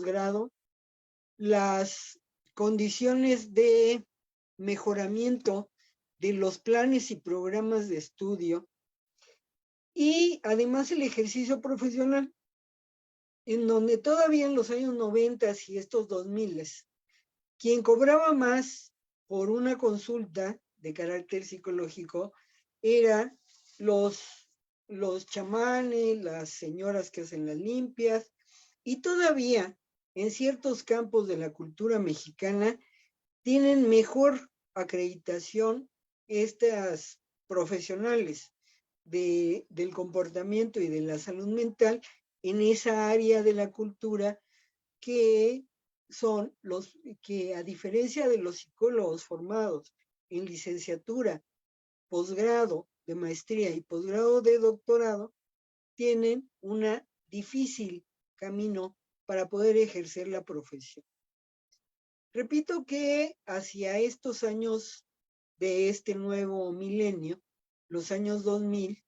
posgrado, las condiciones de mejoramiento de los planes y programas de estudio y además el ejercicio profesional, en donde todavía en los años 90 y estos 2000, quien cobraba más por una consulta de carácter psicológico eran los chamanes, las señoras que hacen las limpias, y todavía en ciertos campos de la cultura mexicana tienen mejor acreditación estas profesionales del comportamiento y de la salud mental en esa área de la cultura, que son los que, a diferencia de los psicólogos formados en licenciatura, posgrado de maestría y posgrado de doctorado, tienen un difícil camino para poder ejercer la profesión. Repito que hacia estos años de este nuevo milenio, los años 2000,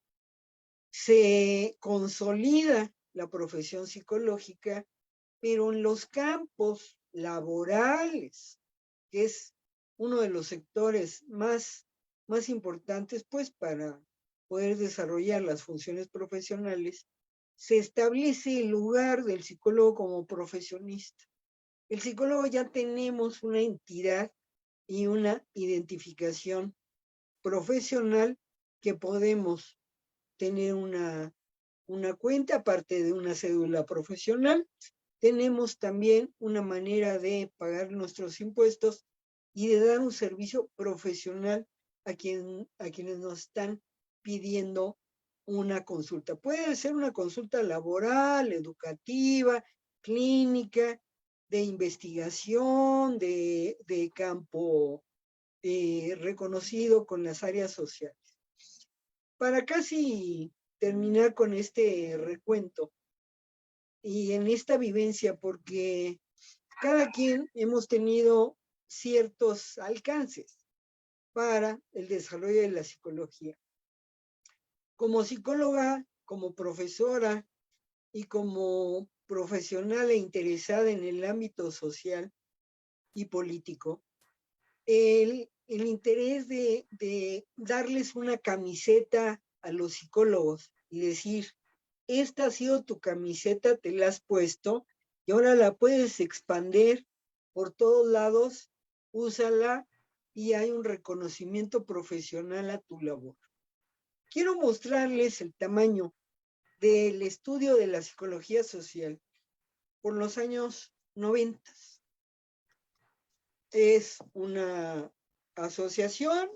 se consolida la profesión psicológica, pero en los campos laborales, que es uno de los sectores más importantes, pues, para poder desarrollar las funciones profesionales, se establece el lugar del psicólogo como profesionista. El psicólogo ya tenemos una entidad y una identificación profesional que podemos tener una cuenta, aparte de una cédula profesional. Tenemos también una manera de pagar nuestros impuestos y de dar un servicio profesional a quienes nos están pidiendo una consulta. Puede ser una consulta laboral, educativa, clínica, de investigación, de campo reconocido con las áreas sociales. Para casi terminar con este recuento y en esta vivencia, porque cada quien hemos tenido ciertos alcances para el desarrollo de la psicología. Como psicóloga, como profesora y como profesional e interesada en el ámbito social y político, el interés de darles una camiseta a los psicólogos y decir, esta ha sido tu camiseta, te la has puesto y ahora la puedes expandir por todos lados, úsala y hay un reconocimiento profesional a tu labor. Quiero mostrarles el tamaño del estudio de la psicología social por los años 90. Es una asociación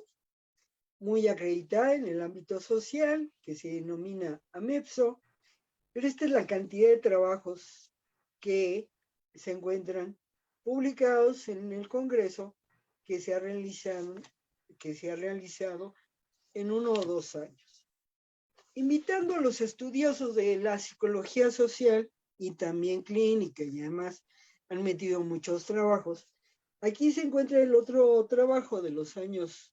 muy acreditada en el ámbito social que se denomina AMEPSO, pero esta es la cantidad de trabajos que se encuentran publicados en el Congreso que se ha realizado en 1 o 2 años. Invitando a los estudiosos de la psicología social y también clínica, y además han metido muchos trabajos. Aquí se encuentra el otro trabajo de los años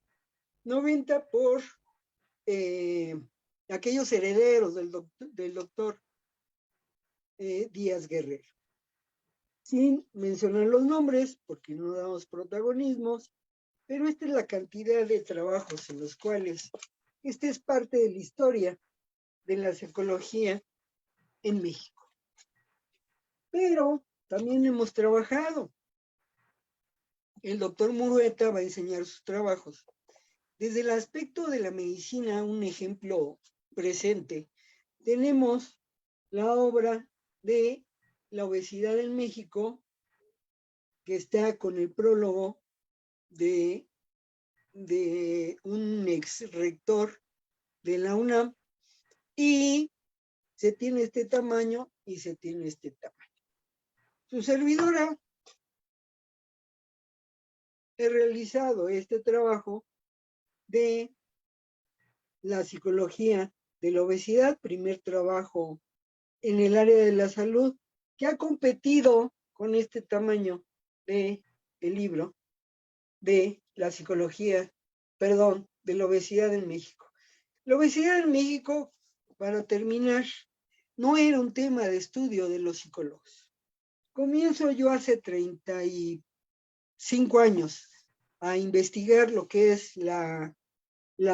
90 por aquellos herederos del doctor Díaz Guerrero. Sin mencionar los nombres, porque no damos protagonismos, pero esta es la cantidad de trabajos en los cuales esta es parte de la historia de la psicología en México. Pero también hemos trabajado. El doctor Murueta va a enseñar sus trabajos. Desde el aspecto de la medicina, un ejemplo presente, tenemos la obra de la obesidad en México, que está con el prólogo de un ex rector de la UNAM, y se tiene este tamaño y se tiene este tamaño. Su servidora he realizado este trabajo de la psicología de la obesidad, primer trabajo en el área de la salud, que ha competido con este tamaño de el libro de la psicología, de la obesidad en México. La obesidad en México, para terminar, no era un tema de estudio de los psicólogos. comienzo yo hace 35 años a investigar lo que es la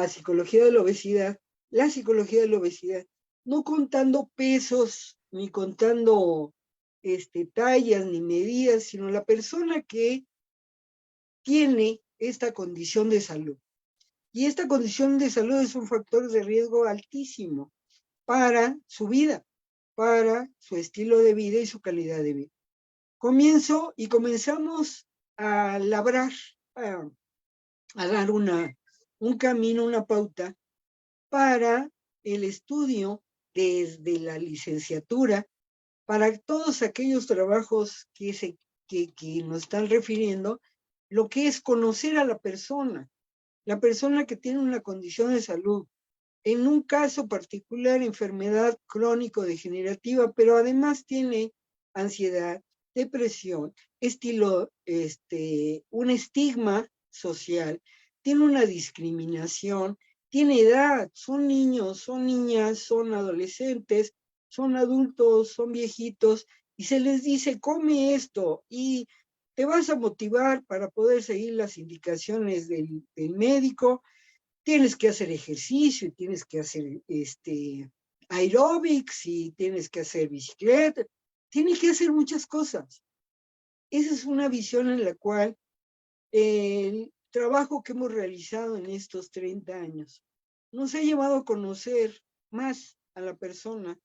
psicología de la psicología de la obesidad, no contando pesos, ni contando tallas, ni medidas, sino la persona que tiene esta condición de salud. Y esta condición de salud es un factor de riesgo altísimo para su vida, para su estilo de vida y su calidad de vida. Comenzamos a labrar, a dar un camino, una pauta para el estudio desde la licenciatura, para todos aquellos trabajos que nos están refiriendo, lo que es conocer a la persona que tiene una condición de salud, en un caso particular, enfermedad crónico-degenerativa, pero además tiene ansiedad, depresión, un estigma social, tiene una discriminación, tiene edad, son niños, son niñas, son adolescentes, son adultos, son viejitos, y se les dice, come esto, y te vas a motivar para poder seguir las indicaciones del médico, tienes que hacer ejercicio, y tienes que hacer aeróbics, y tienes que hacer bicicleta, tienes que hacer muchas cosas. Esa es una visión en la cual el trabajo que hemos realizado en estos 30 años nos ha llevado a conocer más a la persona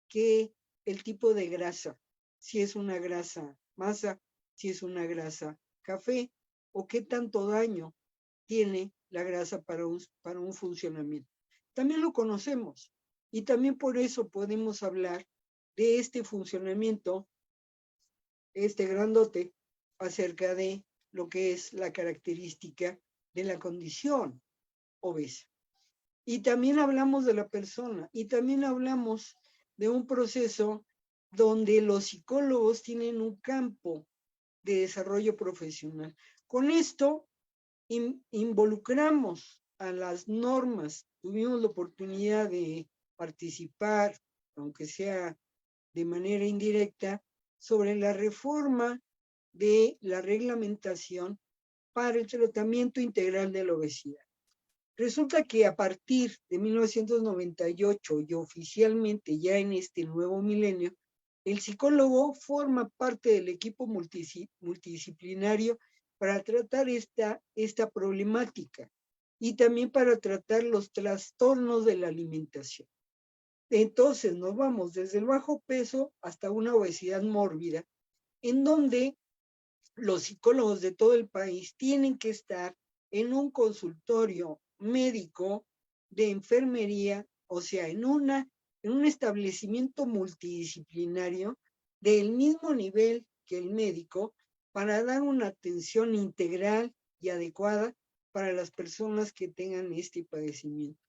que el tipo de grasa, si es una grasa masa, si es una grasa café, o qué tanto daño tiene la grasa para un funcionamiento. También lo conocemos y también por eso podemos hablar de este funcionamiento, grandote, acerca de lo que es la característica de la condición obesa. Y también hablamos de la persona y también hablamos de un proceso donde los psicólogos tienen un campo de desarrollo profesional. Con esto involucramos a las normas, tuvimos la oportunidad de participar, aunque sea de manera indirecta, sobre la reforma de la reglamentación para el tratamiento integral de la obesidad. Resulta que a partir de 1998 y oficialmente ya en este nuevo milenio, el psicólogo forma parte del equipo multidisciplinario para tratar esta problemática y también para tratar los trastornos de la alimentación. Entonces nos vamos desde el bajo peso hasta una obesidad mórbida, en donde los psicólogos de todo el país tienen que estar en un consultorio médico de enfermería, o sea, en un establecimiento multidisciplinario del mismo nivel que el médico, para dar una atención integral y adecuada para las personas que tengan este padecimiento.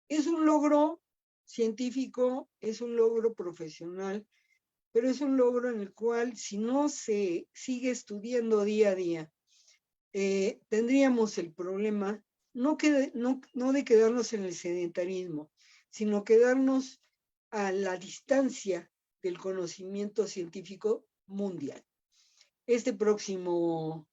Es un logro científico, es un logro profesional, pero es un logro en el cual, si no se sigue estudiando día a día, tendríamos el problema no de quedarnos en el sedentarismo, sino quedarnos a la distancia del conocimiento científico mundial. Este próximo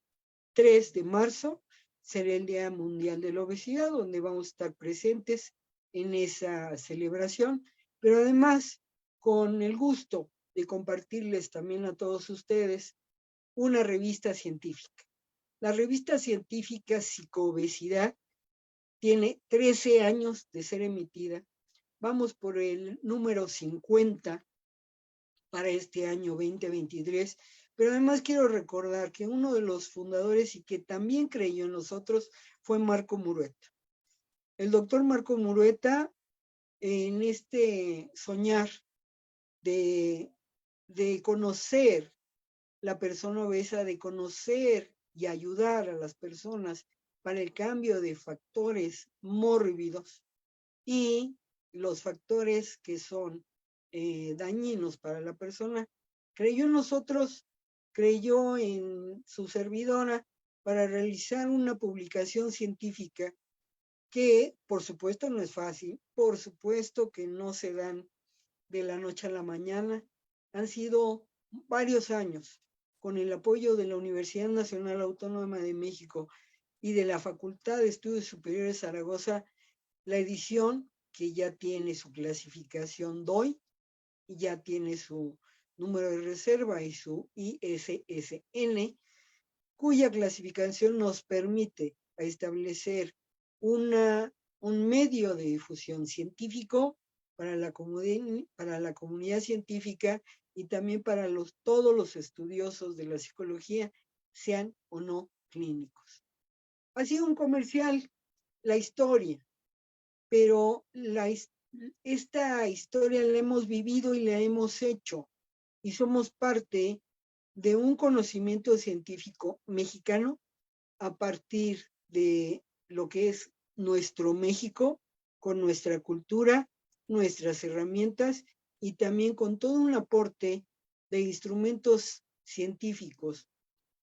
3 de marzo será el Día Mundial de la Obesidad, donde vamos a estar presentes en esa celebración, pero además con el gusto de compartirles también a todos ustedes una revista científica. La revista científica Psicoobesidad tiene 13 años de ser emitida. Vamos por el número 50 para este año 2023, pero además quiero recordar que uno de los fundadores y que también creyó en nosotros fue Marco Murueta. El doctor Marco Murueta, en este soñar de conocer la persona obesa, de conocer y ayudar a las personas para el cambio de factores mórbidos y los factores que son dañinos para la persona, creyó en nosotros, creyó en su servidora para realizar una publicación científica que, por supuesto, no es fácil, por supuesto que no se dan de la noche a la mañana, han sido varios años, con el apoyo de la Universidad Nacional Autónoma de México y de la Facultad de Estudios Superiores Zaragoza, la edición que ya tiene su clasificación DOI y ya tiene su número de reserva y su ISSN, cuya clasificación nos permite establecer un medio de difusión científico para la comunidad científica y también para todos los estudiosos de la psicología, sean o no clínicos. Ha sido un comercial la historia, pero esta historia la hemos vivido y la hemos hecho, y somos parte de un conocimiento científico mexicano a partir de lo que es nuestro México, con nuestra cultura, nuestras herramientas y también con todo un aporte de instrumentos científicos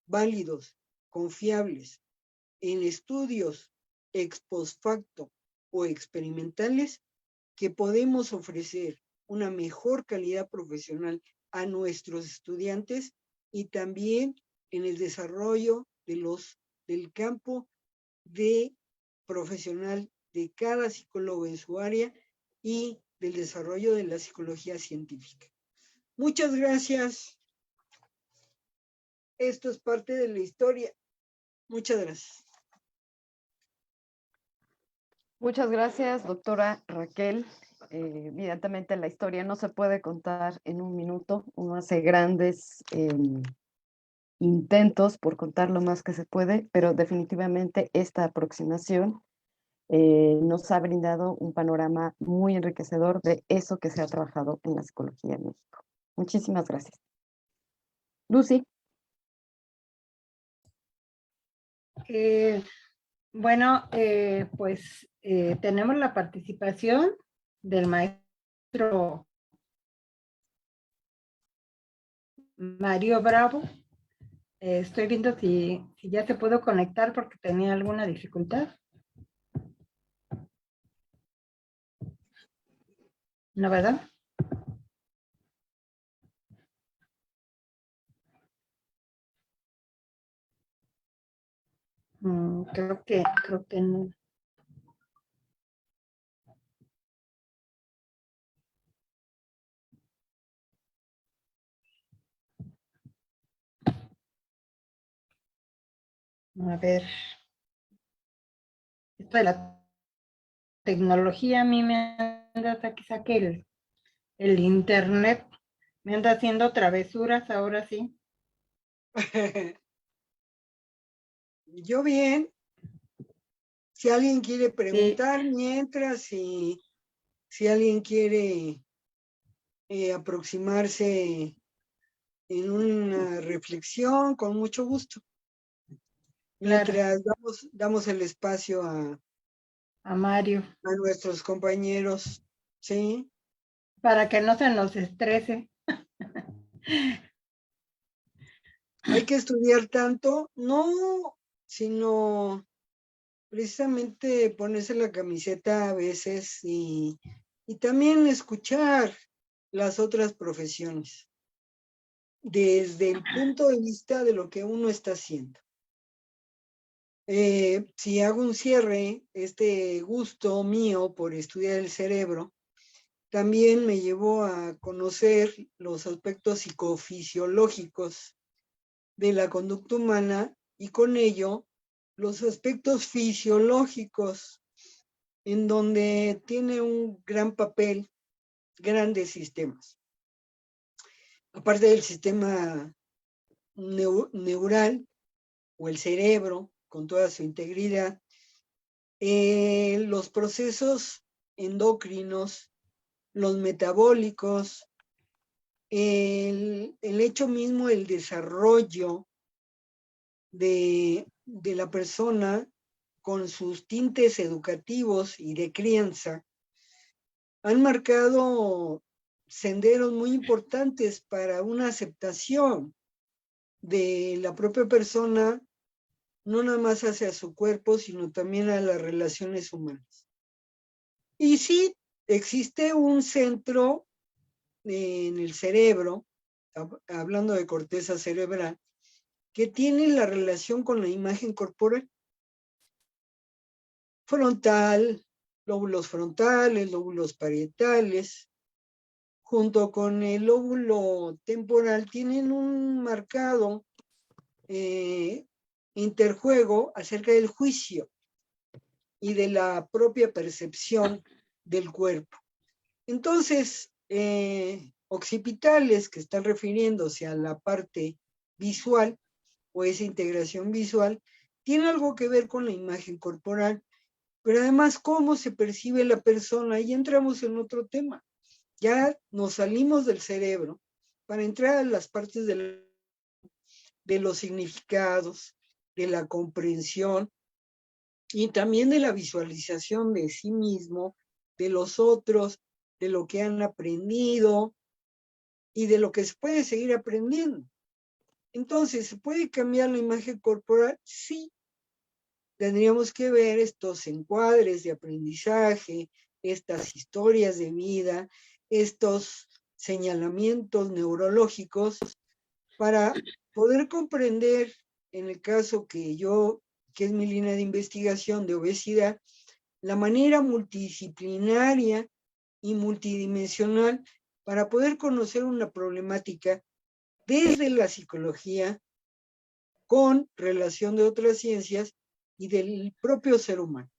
válidos, confiables, en estudios ex post facto o experimentales, que podemos ofrecer una mejor calidad profesional a nuestros estudiantes y también en el desarrollo del campo de profesional de cada psicólogo en su área y del desarrollo de la psicología científica. Muchas gracias. Esto es parte de la historia. Muchas gracias. Muchas gracias, doctora Raquel. Evidentemente la historia no se puede contar en un minuto. Uno hace grandes intentos por contar lo más que se puede, pero definitivamente esta aproximación nos ha brindado un panorama muy enriquecedor de eso que se ha trabajado en la psicología en México. Muchísimas gracias. Lucy. Bueno, pues tenemos la participación del maestro Mario Bravo. Estoy viendo si ya se pudo conectar porque tenía alguna dificultad. ¿No, verdad? Creo que no. A ver. Esto de la tecnología a mí me anda hasta que saque el internet. Me anda haciendo travesuras ahora sí. Yo bien. Si alguien quiere preguntar Sí. mientras, si alguien quiere aproximarse en una reflexión, con mucho gusto. Mientras damos el espacio a Mario. A nuestros compañeros, ¿sí? Para que no se nos estrese. Hay que estudiar tanto, no, sino precisamente ponerse la camiseta a veces y también escuchar las otras profesiones desde el punto de vista de lo que uno está haciendo. Si hago un cierre, este gusto mío por estudiar el cerebro también me llevó a conocer los aspectos psicofisiológicos de la conducta humana y con ello los aspectos fisiológicos en donde tiene un gran papel grandes sistemas. Aparte del sistema neural o el cerebro con toda su integridad, los procesos endocrinos, los metabólicos, el hecho mismo, el desarrollo de la persona con sus tintes educativos y de crianza, han marcado senderos muy importantes para una aceptación de la propia persona, no nada más hacia su cuerpo, sino también a las relaciones humanas. Y sí, existe un centro en el cerebro hablando de corteza cerebral, que tiene la relación con la imagen corporal. Frontal, lóbulos frontales, lóbulos parietales, junto con el lóbulo temporal, tienen un marcado interjuego acerca del juicio y de la propia percepción del cuerpo. Entonces, occipitales, que están refiriéndose a la parte visual o esa integración visual, tiene algo que ver con la imagen corporal, pero además cómo se percibe la persona, y entramos en otro tema. Ya nos salimos del cerebro para entrar a las partes de los significados, de la comprensión y también de la visualización de sí mismo, de los otros, de lo que han aprendido y de lo que se puede seguir aprendiendo. Entonces, ¿se puede cambiar la imagen corporal? Sí. Tendríamos que ver estos encuadres de aprendizaje, estas historias de vida, estos señalamientos neurológicos para poder comprender, en el caso que es mi línea de investigación de obesidad, la manera multidisciplinaria y multidimensional para poder conocer una problemática desde la psicología con relación de otras ciencias y del propio ser humano.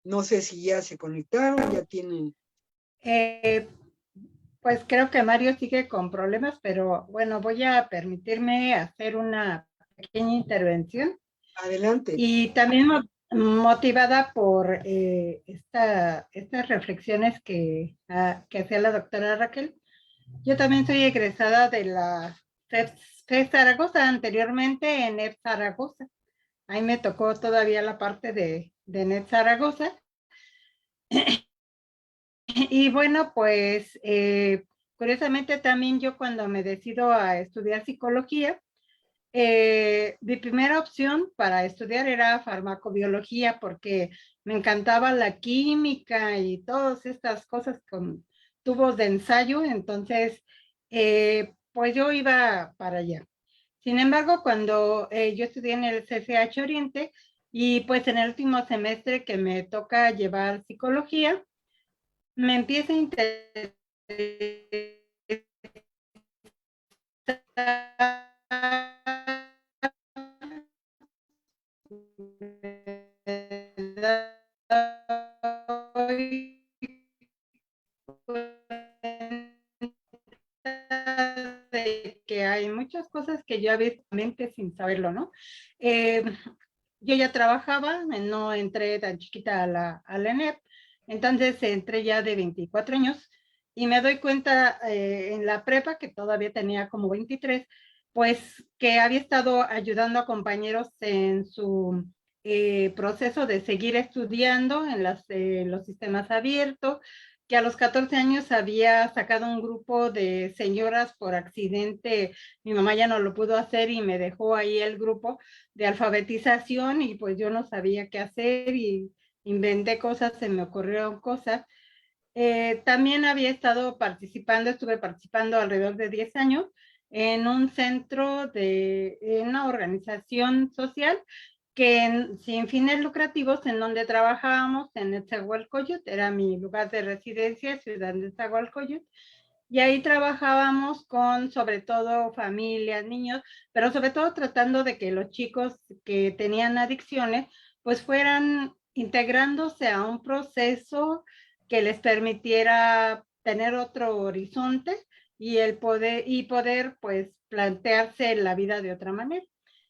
No sé si ya se conectaron, ya tienen... Pues creo que Mario sigue con problemas, pero bueno, voy a permitirme hacer una pequeña intervención. Adelante. Y también motivada por estas reflexiones que hacía la doctora Raquel. Yo también soy egresada de la FES Zaragoza, anteriormente en EF Zaragoza. Ahí me tocó todavía la parte de NET Zaragoza. Y bueno, pues curiosamente también yo cuando me decido a estudiar psicología, mi primera opción para estudiar era farmacobiología porque me encantaba la química y todas estas cosas con tubos de ensayo, entonces pues yo iba para allá. Sin embargo, cuando yo estudié en el CCH Oriente y pues en el último semestre que me toca llevar psicología, me empieza a interesar de que hay muchas cosas que yo había mente sin saberlo, ¿no? Yo ya trabajaba, no entré tan chiquita a la ENEP, entonces entré ya de 24 años y me doy cuenta en la prepa, que todavía tenía como 23, pues que había estado ayudando a compañeros en su proceso de seguir estudiando en los sistemas abiertos, que a los 14 años había sacado un grupo de señoras por accidente, mi mamá ya no lo pudo hacer y me dejó ahí el grupo de alfabetización y pues yo no sabía qué hacer y inventé cosas, se me ocurrieron cosas. También había estado estuve participando alrededor de 10 años en un centro en una organización social que sin fines lucrativos, en donde trabajábamos en Nezahualcóyotl, era mi lugar de residencia, ciudad de Nezahualcóyotl, y ahí trabajábamos con sobre todo familias, niños, pero sobre todo tratando de que los chicos que tenían adicciones pues fueran integrándose a un proceso que les permitiera tener otro horizonte y poder pues plantearse la vida de otra manera.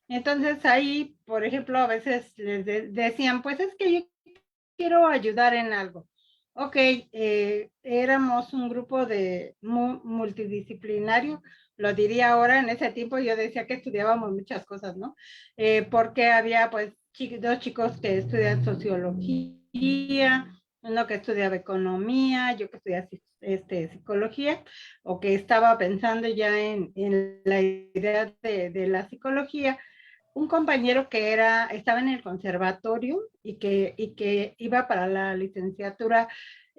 Entonces ahí, por ejemplo, a veces les decían, pues es que yo quiero ayudar en algo. Ok, éramos un grupo multidisciplinario, lo diría ahora, en ese tiempo yo decía que estudiábamos muchas cosas, ¿no? Porque había pues dos chicos que estudian sociología, uno que estudiaba economía, yo que estudiaba psicología, o que estaba pensando ya en la idea de la psicología. Un compañero que estaba en el conservatorio y que iba para la licenciatura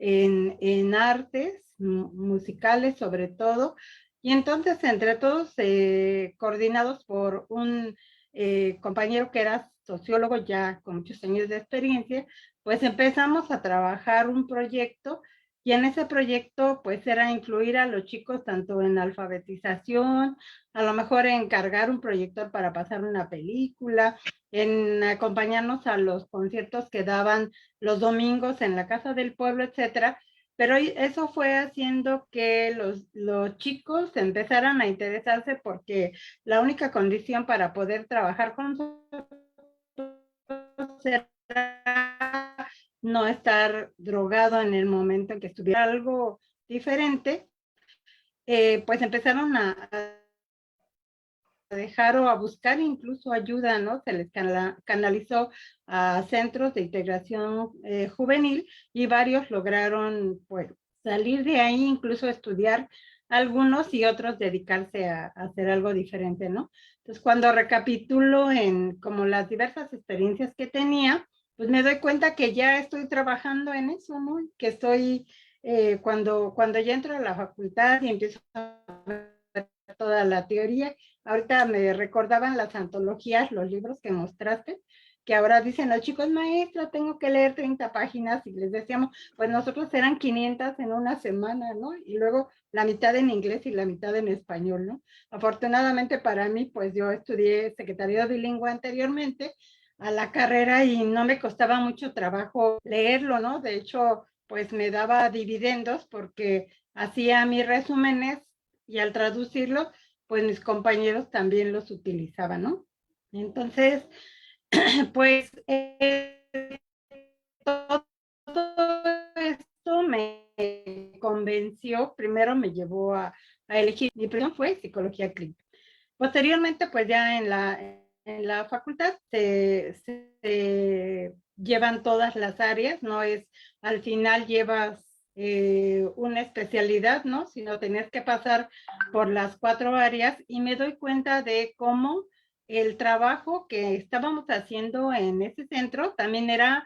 en artes musicales sobre todo, y entonces entre todos, coordinados por un compañero que era sociólogo ya con muchos años de experiencia, pues empezamos a trabajar un proyecto, y en ese proyecto pues era incluir a los chicos tanto en alfabetización, a lo mejor encargar un proyector para pasar una película, en acompañarnos a los conciertos que daban los domingos en la Casa del Pueblo, etcétera. Pero eso fue haciendo que los chicos empezaran a interesarse, porque la única condición para poder trabajar con nosotros era no estar drogado en el momento en que estuviera algo diferente. Pues empezaron a dejar o a buscar incluso ayuda, ¿no? Se les canalizó a centros de integración juvenil, y varios lograron pues salir de ahí, incluso estudiar algunos, y otros dedicarse a hacer algo diferente, ¿no? Entonces, cuando recapitulo en como las diversas experiencias que tenía, pues me doy cuenta que ya estoy trabajando en eso, ¿no? Que estoy, cuando ya entro a la facultad y empiezo a ver toda la teoría. Ahorita me recordaban las antologías, los libros que mostraste, que ahora dicen los chicos, maestra, tengo que leer 30 páginas, y les decíamos, pues nosotros eran 500 en una semana, ¿no? Y luego la mitad en inglés y la mitad en español, ¿no? Afortunadamente para mí, pues yo estudié secretariado bilingüe anteriormente a la carrera, y no me costaba mucho trabajo leerlo, ¿no? De hecho, pues me daba dividendos, porque hacía mis resúmenes, y al traducirlo, pues mis compañeros también los utilizaban, ¿no? Entonces, pues todo esto me convenció, primero me llevó a elegir, mi primera fue psicología clínica. Posteriormente, pues ya en la facultad se llevan todas las áreas, no es al final llevas una especialidad, ¿no? Sino tener que pasar por las 4 áreas, y me doy cuenta de cómo el trabajo que estábamos haciendo en ese centro también era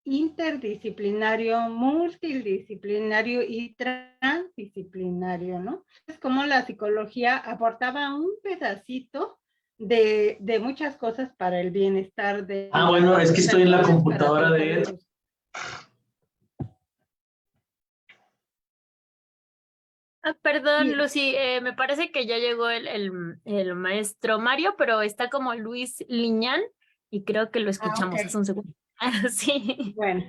interdisciplinario, multidisciplinario y transdisciplinario, ¿no? Es como la psicología aportaba un pedacito de muchas cosas para el bienestar de bueno, es que estoy en la personas, computadora de él. Perdón, Sí. Lucy, me parece que ya llegó el maestro Mario, pero está como Luis Liñán y creo que lo escuchamos Ok. hace un segundo. Sí. Bueno,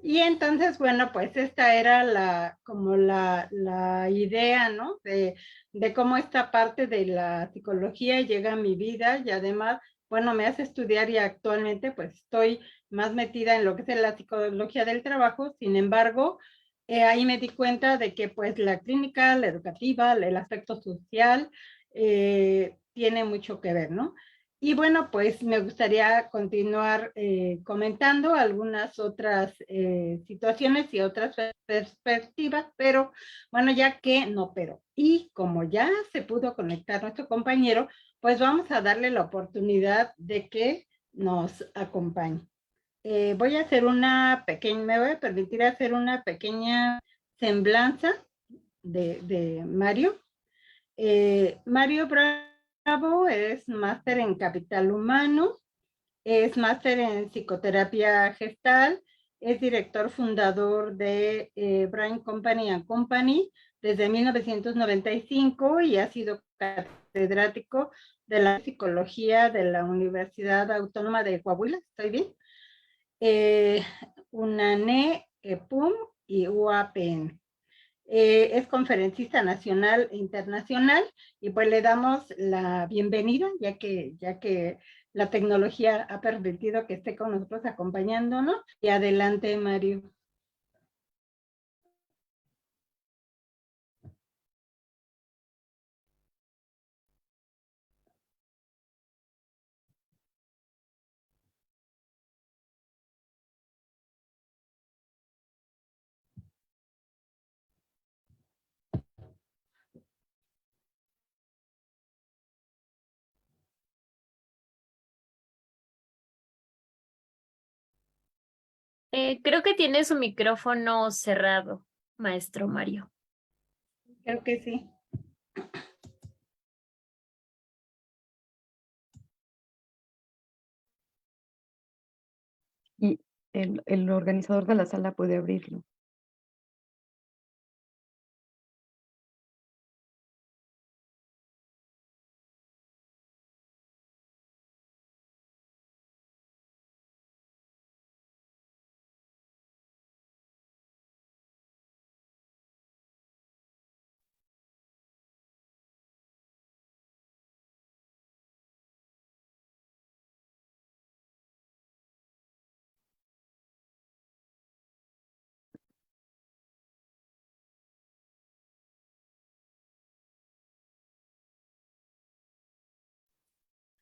y entonces, bueno, pues esta era como la idea, ¿no? De cómo esta parte de la psicología llega a mi vida, y además, bueno, me hace estudiar, y actualmente pues estoy más metida en lo que es la psicología del trabajo. Sin embargo, ahí me di cuenta de que pues la clínica, la educativa, el aspecto social, tiene mucho que ver, ¿no? Y bueno, pues me gustaría continuar comentando algunas otras situaciones y otras perspectivas, pero bueno, y como ya se pudo conectar nuestro compañero, pues vamos a darle la oportunidad de que nos acompañe. Me voy a permitir hacer una pequeña semblanza de Mario. Mario Bravo es máster en capital humano, es máster en psicoterapia gestal, es director fundador de Brain Company and Company desde 1995, y ha sido catedrático de la psicología de la Universidad Autónoma de Coahuila, ¿estoy bien? UNANE, EPUM y UAPN. Es conferencista nacional e internacional, y pues le damos la bienvenida, ya que la tecnología ha permitido que esté con nosotros acompañándonos. Y adelante, Mario. Creo que tiene su micrófono cerrado, maestro Mario. Creo que sí. Y el organizador de la sala puede abrirlo.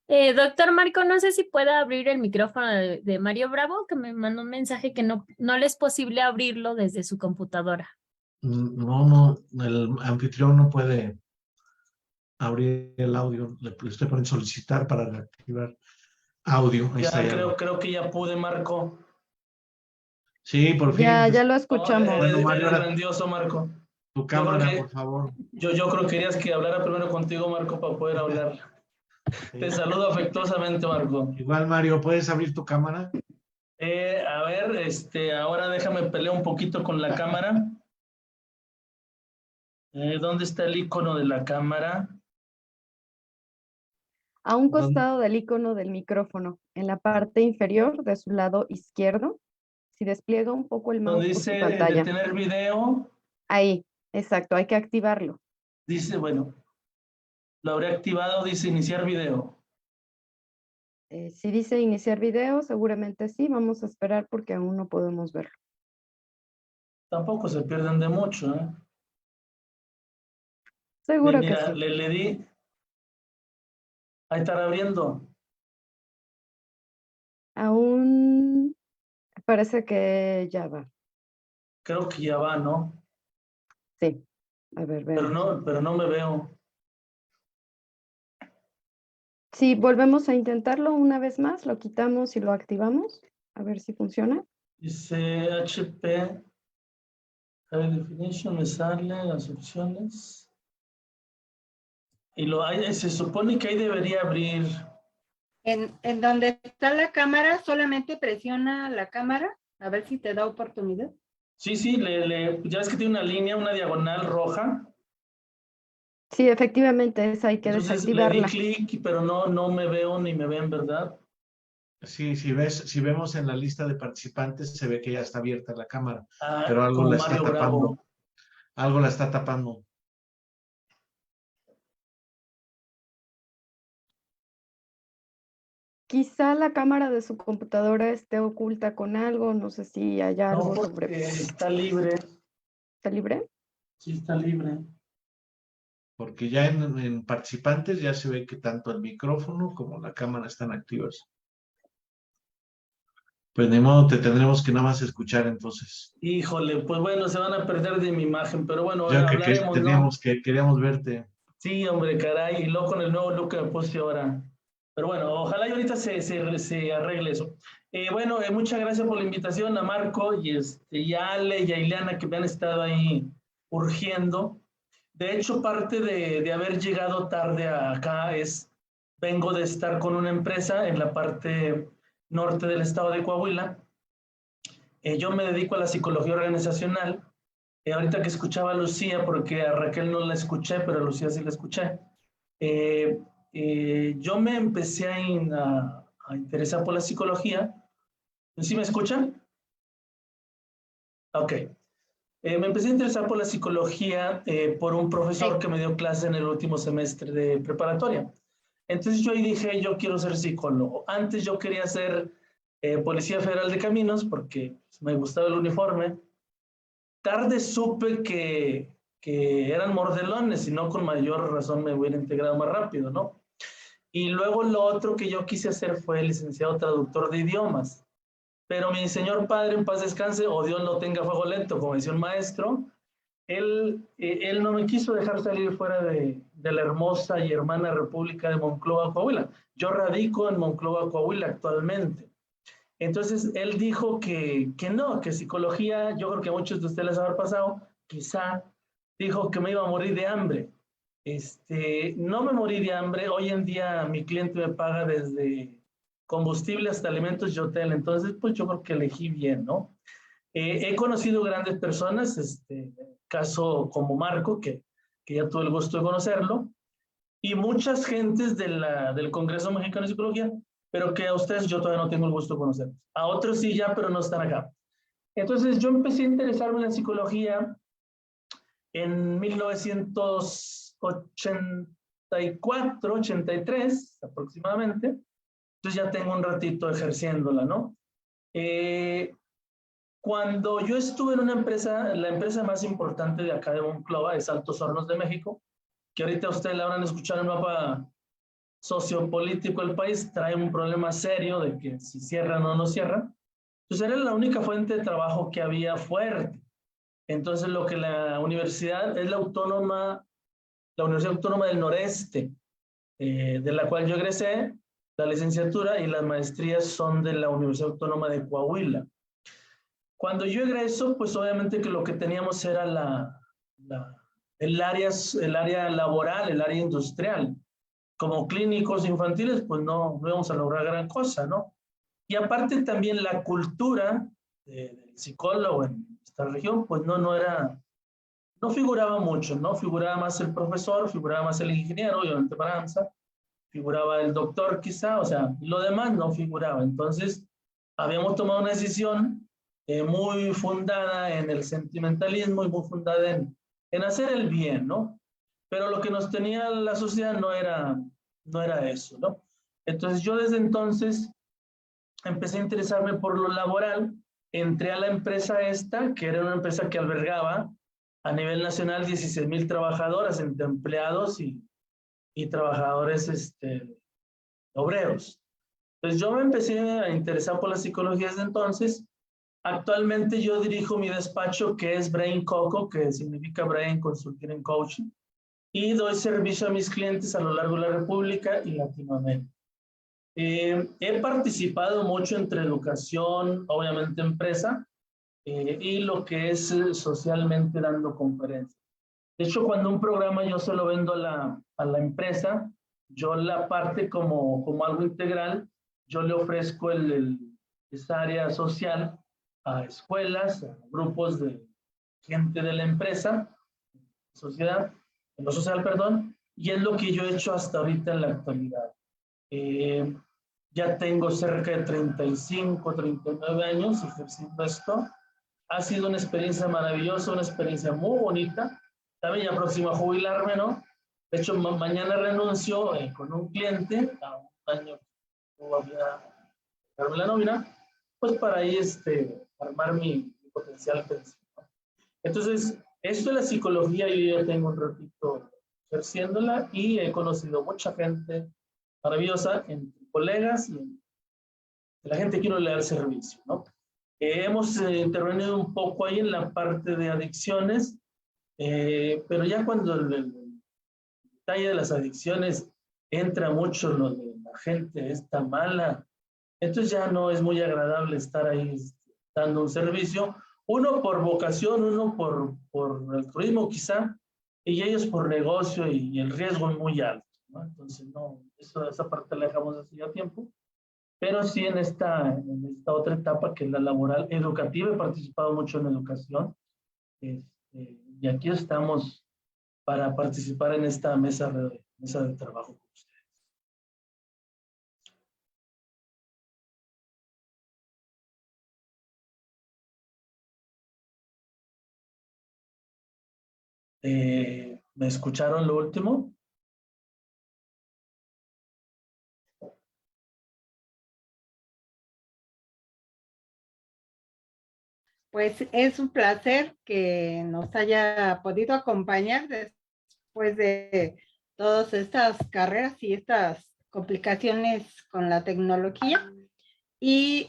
Doctor Marco, no sé si pueda abrir el micrófono de Mario Bravo, que me mandó un mensaje que no le es posible abrirlo desde su computadora. No, el anfitrión no puede abrir el audio. Le estoy poniendo solicitar para reactivar audio. Ahí está, Ya ya. creo que ya pude, Marco. Sí, por fin. Ya lo No, escuchamos. Bueno, Mario, eres ahora grandioso, Marco. tu Yo creo cámara, que- por favor. Yo creo que querías que hablara primero contigo, Marco, para poder hablar. Te saludo afectuosamente, Marco. Igual, Mario, ¿puedes abrir tu cámara? A ver, ahora déjame pelear un poquito con la cámara. ¿Dónde está el icono de la cámara? A un ¿Dónde? costado del icono del micrófono, en la parte inferior de su lado izquierdo, si despliega un poco el mouse Donde por su dice pantalla. detener video, Ahí, exacto, hay que activarlo. dice, bueno, lo habré activado, dice iniciar video. Si dice iniciar video, seguramente sí, vamos a esperar porque aún no podemos verlo. Tampoco se pierden de mucho, ¿eh? Seguro que Mira, sí. le di. Ahí estará abriendo. Aún parece que ya va. Creo que ya va, ¿no? Sí. A ver, veamos. Pero no me veo. Si volvemos a intentarlo una vez más, lo quitamos y lo activamos. A ver si funciona. Dice HP. High Definition, me salen las opciones. Y se supone que ahí debería abrir. En donde está la cámara, solamente presiona la cámara, a ver si te da oportunidad. Sí, ya ves que tiene una línea, una diagonal roja. Sí, efectivamente, esa hay que Entonces le di desactivarla. clic, pero no me veo ni me ven, ¿verdad? Sí, si vemos en la lista de participantes, se ve que ya está abierta la cámara, Ah, pero algo como la está Mario tapando. Bravo. Algo la está tapando. Quizá la cámara de su computadora esté oculta con algo, no sé si hay No, algo porque sobre... está libre. ¿Está libre? Sí, está libre. Porque ya en participantes ya se ve que tanto el micrófono como la cámara están activas. Pues de modo, te tendremos que nada más escuchar entonces. Híjole, pues bueno, se van a perder de mi imagen, pero bueno, Ya que hablaremos, ¿no? queríamos verte. Sí, hombre, caray, y luego con el nuevo look que me puse ahora. Pero bueno, ojalá y ahorita se arregle eso. Bueno, muchas gracias por la invitación a Marco y a Ale y a Ileana que me han estado ahí urgiendo. De hecho, parte de haber llegado tarde acá vengo de estar con una empresa en la parte norte del estado de Coahuila. Yo me dedico a la psicología organizacional. Ahorita que escuchaba a Lucía, porque a Raquel no la escuché, pero a Lucía sí la escuché. Yo me empecé a interesar por la psicología. ¿Sí me escuchan? Ok. Me empecé a interesar por la psicología por un profesor que me dio clase en el último semestre de preparatoria. Entonces yo ahí dije, yo quiero ser psicólogo. Antes yo quería ser policía federal de caminos porque me gustaba el uniforme. Tarde supe que eran mordelones y no con mayor razón me hubiera integrado más rápido, ¿no? Y luego lo otro que yo quise hacer fue licenciado traductor de idiomas. Pero mi señor padre, en paz descanse, o Dios lo tenga a fuego lento, como decía un maestro, él no me quiso dejar salir fuera de la hermosa y hermana República de Monclova, Coahuila. Yo radico en Monclova, Coahuila actualmente. Entonces, él dijo que no, que psicología, yo creo que a muchos de ustedes les habrá pasado, quizá dijo que me iba a morir de hambre. No me morí de hambre. Hoy en día mi cliente me paga desde combustible hasta alimentos y hotel. Entonces, pues yo creo que elegí bien, ¿no? He conocido grandes personas, caso como Marco, que ya tuve el gusto de conocerlo, y muchas gentes del Congreso Mexicano de Psicología, pero que a ustedes yo todavía no tengo el gusto de conocerlos. A otros sí ya, pero no están acá. Entonces yo empecé a interesarme en la psicología en 1984, 83 aproximadamente. Entonces ya tengo un ratito ejerciéndola, ¿no? Cuando yo estuve en una empresa, la empresa más importante de acá de Monclova es Altos Hornos de México, que ahorita ustedes la habrán escuchado en el mapa sociopolítico del país, trae un problema serio de que si cierran o no cierran. Entonces era la única fuente de trabajo que había fuerte. Entonces lo que la universidad es la Universidad Autónoma del Noreste, de la cual yo egresé, la licenciatura y las maestrías son de la Universidad Autónoma de Coahuila. Cuando yo egreso, pues obviamente que lo que teníamos era el área laboral, el área industrial. Como clínicos infantiles, pues no íbamos a lograr gran cosa, ¿no? Y aparte también la cultura del psicólogo en esta región, pues no figuraba mucho, ¿no? Figuraba más el profesor, figuraba más el ingeniero, obviamente Paranza, figuraba el doctor quizá, o sea, lo demás no figuraba. Entonces, habíamos tomado una decisión muy fundada en el sentimentalismo y muy fundada en hacer el bien, ¿no? Pero lo que nos tenía la sociedad no era eso, ¿no? Entonces yo desde entonces empecé a interesarme por lo laboral, entré a la empresa esta, que era una empresa que albergaba a nivel nacional 16,000 trabajadoras entre empleados y trabajadores obreros. Entonces yo me empecé a interesar por la psicología desde entonces. Actualmente yo dirijo mi despacho que es Brain Coco, que significa Brain Consulting and Coaching, y doy servicio a mis clientes a lo largo de la República y Latinoamérica. He participado mucho entre educación, obviamente empresa, y lo que es socialmente dando conferencias. De hecho, cuando un programa yo se lo vendo a la empresa, yo la parte como algo integral, yo le ofrezco esa área social a escuelas, a grupos de gente de la empresa, sociedad, en lo social, perdón, y es lo que yo he hecho hasta ahorita en la actualidad. Ya tengo cerca de 35, 39 años ejerciendo esto. Ha sido una experiencia maravillosa, una experiencia muy bonita. También ya próximo a jubilarme, ¿no? De hecho, mañana renuncio con un cliente a un año que no voy a darme la nómina, pues para ahí armar mi potencial pensión, ¿no? Entonces, esto de la psicología yo ya tengo un ratito ejerciéndola y he conocido mucha gente maravillosa, entre colegas y la gente que uno le da el servicio, ¿no? Hemos intervenido un poco ahí en la parte de adicciones, pero ya cuando el detalle de las adicciones entra mucho lo de la gente esta mala, entonces ya no es muy agradable estar ahí dando un servicio, uno por vocación, uno por altruismo quizá, y ellos por negocio y el riesgo es muy alto, ¿no? Entonces no, esa parte la dejamos hace ya tiempo, pero sí en esta otra etapa que es la laboral, educativa, he participado mucho en educación, y aquí estamos para participar en esta mesa de trabajo con ustedes. ¿Me escucharon lo último? Pues es un placer que nos haya podido acompañar después de todas estas carreras y estas complicaciones con la tecnología. Y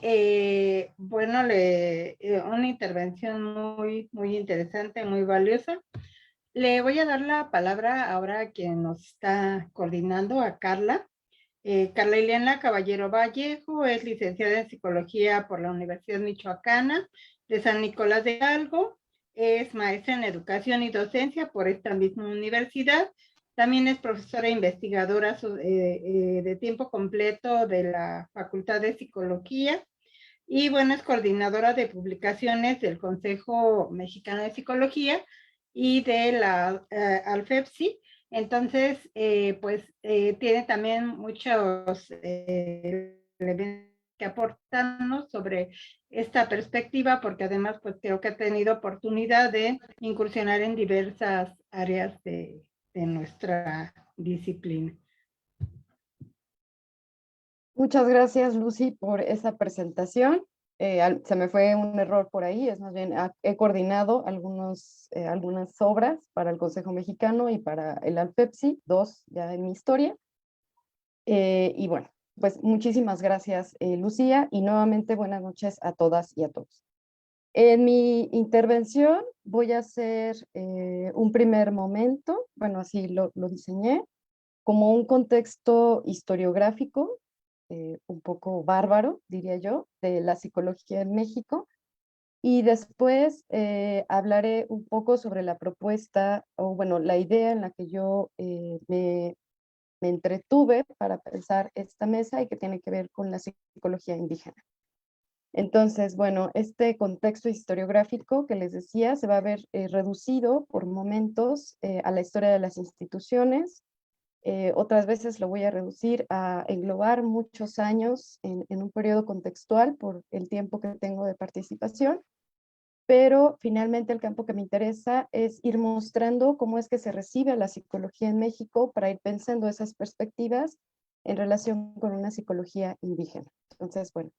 bueno, una intervención muy, muy interesante, muy valiosa. Le voy a dar la palabra ahora a quien nos está coordinando, a Carla. Carla Ileana Caballero Vallejo es licenciada en Psicología por la Universidad Michoacana de San Nicolás de Hidalgo. Es maestra en Educación y Docencia por esta misma universidad. También es profesora e investigadora de tiempo completo de la Facultad de Psicología. Y bueno, es coordinadora de publicaciones del Consejo Mexicano de Psicología y de la ALFEPSI. Entonces, tiene también muchos elementos que aportarnos sobre esta perspectiva, porque además pues creo que ha tenido oportunidad de incursionar en diversas áreas de nuestra disciplina. Muchas gracias, Lucy, por esa presentación. Se me fue un error por ahí, es más bien, he coordinado algunas obras para el Consejo Mexicano y para el ALFEPSI, 2 ya en mi historia. Y bueno, pues muchísimas gracias, Lucía, y nuevamente buenas noches a todas y a todos. En mi intervención voy a hacer un primer momento, bueno, así lo diseñé, como un contexto historiográfico, un poco bárbaro, diría yo, de la psicología en México. Y después hablaré un poco sobre la propuesta, o bueno, la idea en la que yo me entretuve para pensar esta mesa y que tiene que ver con la psicología indígena. Entonces, bueno, este contexto historiográfico que les decía se va a ver reducido por momentos a la historia de las instituciones. Otras veces lo voy a reducir a englobar muchos años en un periodo contextual por el tiempo que tengo de participación, pero finalmente el campo que me interesa es ir mostrando cómo es que se recibe a la psicología en México para ir pensando esas perspectivas en relación con una psicología indígena. Entonces, bueno,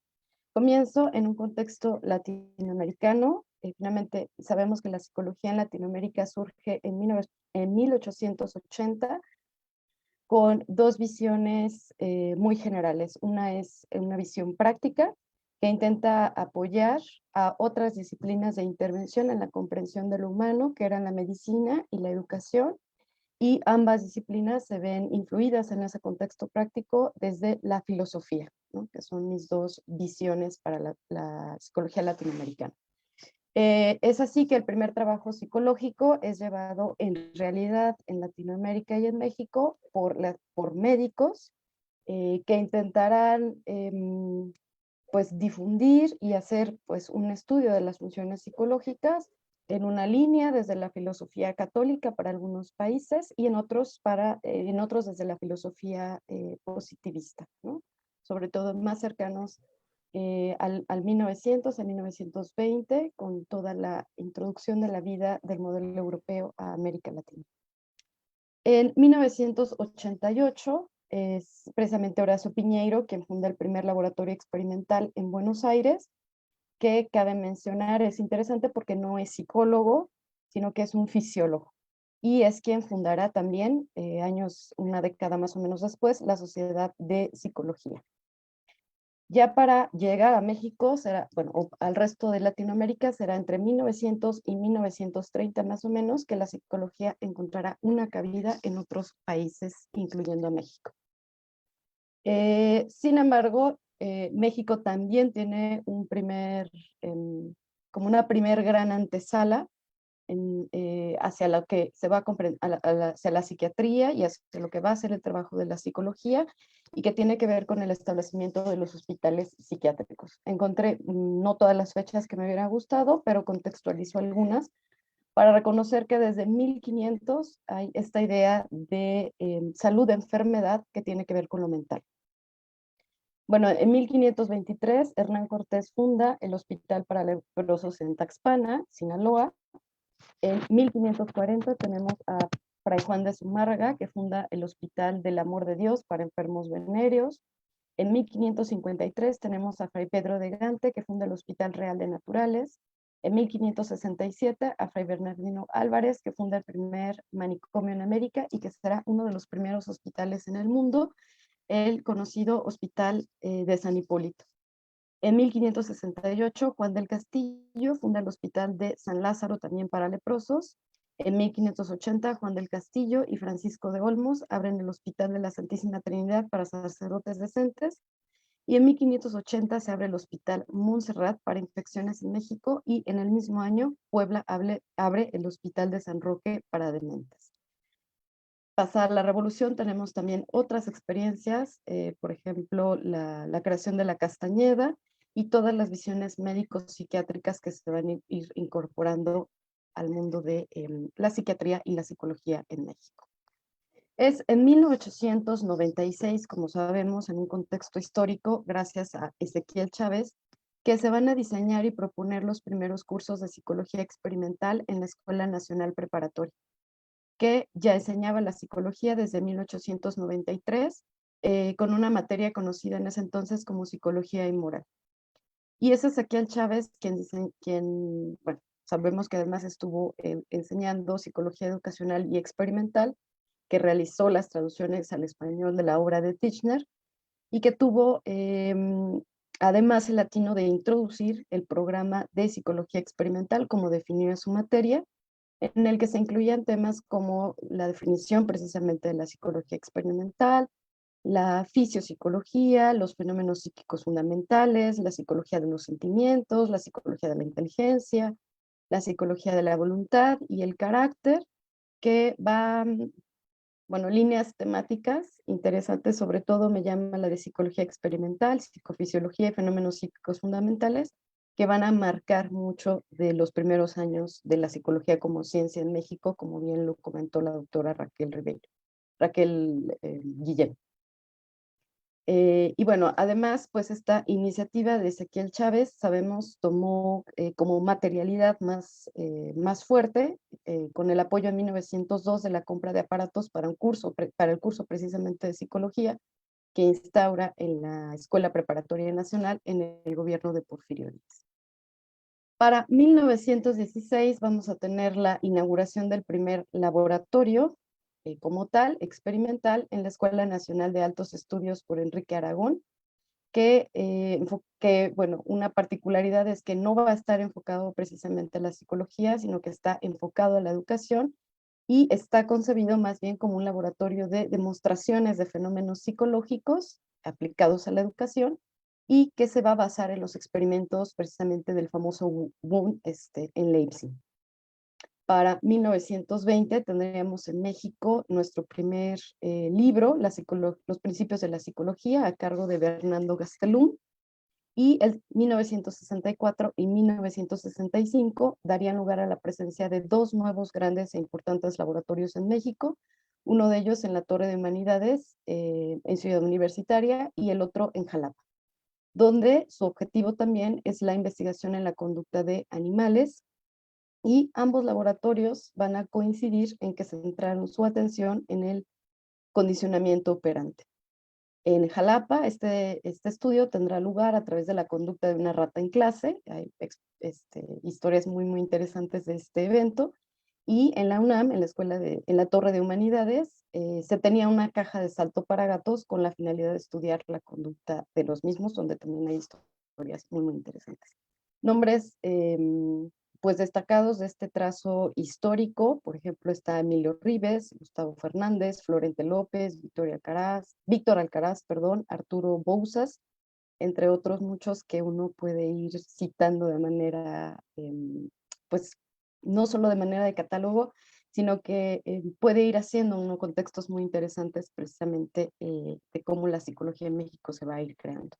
comienzo en un contexto latinoamericano. Finalmente sabemos que la psicología en Latinoamérica surge en 1880 con dos visiones muy generales. Una es una visión práctica que intenta apoyar a otras disciplinas de intervención en la comprensión de lo humano, que eran la medicina y la educación, y ambas disciplinas se ven influidas en ese contexto práctico desde la filosofía, ¿no? Que son mis dos visiones para la psicología latinoamericana. Es así que el primer trabajo psicológico es llevado en realidad en Latinoamérica y en México por médicos que intentarán pues difundir y hacer pues un estudio de las funciones psicológicas en una línea desde la filosofía católica para algunos países y en otros desde la filosofía positivista, ¿no? Sobre todo más cercanos al 1900, a 1920, con toda la introducción de la vida del modelo europeo a América Latina. En 1988 es precisamente Horacio Piñeiro quien funda el primer laboratorio experimental en Buenos Aires, que cabe mencionar es interesante porque no es psicólogo, sino que es un fisiólogo. Y es quien fundará también, una década más o menos después, la Sociedad de Psicología. Ya para llegar a México, o al resto de Latinoamérica, será entre 1900 y 1930 más o menos que la psicología encontrará una cabida en otros países, incluyendo a México. Sin embargo, México también tiene como una primer gran antesala hacia lo que se va a comprender, hacia la psiquiatría y hacia lo que va a ser el trabajo de la psicología, y que tiene que ver con el establecimiento de los hospitales psiquiátricos. Encontré no todas las fechas que me hubiera gustado, pero contextualizo algunas para reconocer que desde 1500 hay esta idea de salud de enfermedad que tiene que ver con lo mental. Bueno, en 1523 Hernán Cortés funda el Hospital para Leprosos en Taxpana, Sinaloa. En 1540 tenemos a Fray Juan de Zumárraga, que funda el Hospital del Amor de Dios para enfermos venéreos. En 1553 tenemos a Fray Pedro de Gante, que funda el Hospital Real de Naturales. En 1567 a Fray Bernardino Álvarez, que funda el primer manicomio en América y que será uno de los primeros hospitales en el mundo, el conocido Hospital de San Hipólito. En 1568, Juan del Castillo funda el Hospital de San Lázaro, también para leprosos. En 1580, Juan del Castillo y Francisco de Olmos abren el Hospital de la Santísima Trinidad para sacerdotes decentes, y en 1580 se abre el Hospital Montserrat para infecciones en México, y en el mismo año Puebla abre el Hospital de San Roque para dementes. Pasada la Revolución tenemos también otras experiencias, por ejemplo, la creación de la Castañeda y todas las visiones médico-psiquiátricas que se van a ir incorporando al mundo de la psiquiatría y la psicología en México. Es en 1896, como sabemos, en un contexto histórico, gracias a Ezequiel Chávez, que se van a diseñar y proponer los primeros cursos de psicología experimental en la Escuela Nacional Preparatoria, que ya enseñaba la psicología desde 1893, con una materia conocida en ese entonces como psicología y moral. Y es Ezequiel Chávez quien bueno, sabemos que además estuvo enseñando psicología educacional y experimental, que realizó las traducciones al español de la obra de Titchener, y que tuvo además el atino de introducir el programa de psicología experimental, como definió su materia, en el que se incluían temas como la definición precisamente de la psicología experimental, la fisiopsicología, los fenómenos psíquicos fundamentales, la psicología de los sentimientos, la psicología de la inteligencia, la psicología de la voluntad y el carácter, que va, bueno, líneas temáticas interesantes, sobre todo me llama la de psicología experimental, psicofisiología y fenómenos psíquicos fundamentales, que van a marcar mucho de los primeros años de la psicología como ciencia en México, como bien lo comentó la doctora Raquel Guillén. Y bueno, además, pues esta iniciativa de Ezequiel Chávez, sabemos, tomó como materialidad más fuerte, con el apoyo en 1902 de la compra de aparatos para el curso precisamente de psicología, que instaura en la Escuela Preparatoria Nacional en el gobierno de Porfirio Díaz. Para 1916 vamos a tener la inauguración del primer laboratorio como tal, experimental, en la Escuela Nacional de Altos Estudios por Enrique Aragón, que, bueno, una particularidad es que no va a estar enfocado precisamente a la psicología, sino que está enfocado a la educación, y está concebido más bien como un laboratorio de demostraciones de fenómenos psicológicos aplicados a la educación, y que se va a basar en los experimentos precisamente del famoso Wundt en Leipzig. Para 1920 tendríamos en México nuestro primer libro, Los principios de la psicología, a cargo de Bernardo Gastelum, y en 1964 y 1965 darían lugar a la presencia de dos nuevos grandes e importantes laboratorios en México, uno de ellos en la Torre de Humanidades, en Ciudad Universitaria, y el otro en Jalapa, donde su objetivo también es la investigación en la conducta de animales, y ambos laboratorios van a coincidir en que centraron su atención en el condicionamiento operante. En Jalapa, este estudio tendrá lugar a través de la conducta de una rata en clase. Hay historias muy, muy interesantes de este evento. Y en la UNAM, en la Torre de Humanidades, se tenía una caja de salto para gatos con la finalidad de estudiar la conducta de los mismos, donde también hay historias muy, muy interesantes. Nombres pues destacados de este trazo histórico, por ejemplo, está Emilio Ribes, Gustavo Fernández, Florente López, Víctor Alcaraz, Arturo Bouzas, entre otros muchos que uno puede ir citando de manera, pues no solo de manera de catálogo, sino que puede ir haciendo unos contextos muy interesantes precisamente de cómo la psicología en México se va a ir creando.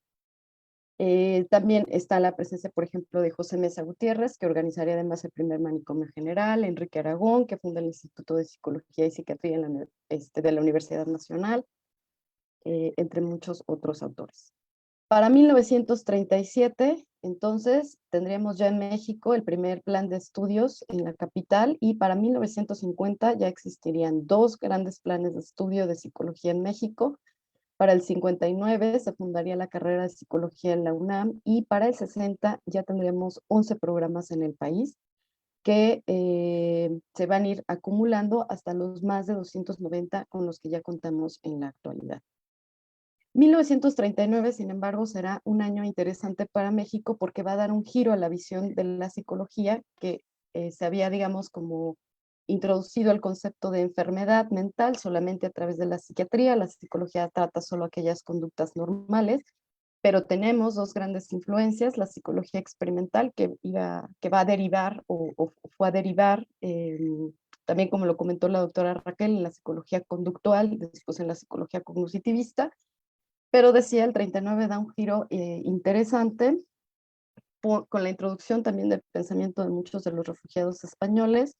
También está la presencia, por ejemplo, de José Mesa Gutiérrez, que organizaría además el primer manicomio general, Enrique Aragón, que funda el Instituto de Psicología y Psiquiatría de la Universidad Nacional, entre muchos otros autores. Para 1937, entonces, tendríamos ya en México el primer plan de estudios en la capital, y para 1950 ya existirían dos grandes planes de estudio de psicología en México. Para el 59 se fundaría la carrera de psicología en la UNAM, y para el 60 ya tendremos 11 programas en el país que se van a ir acumulando hasta los más de 290 con los que ya contamos en la actualidad. 1939, sin embargo, será un año interesante para México porque va a dar un giro a la visión de la psicología que se había, digamos, como introducido el concepto de enfermedad mental solamente a través de la psiquiatría. La psicología trata solo aquellas conductas normales, pero tenemos dos grandes influencias: la psicología experimental, que va a derivar o fue a derivar, también como lo comentó la doctora Raquel, en la psicología conductual, después en la psicología cognitivista, pero decía, el 39 da un giro interesante con la introducción también del pensamiento de muchos de los refugiados españoles.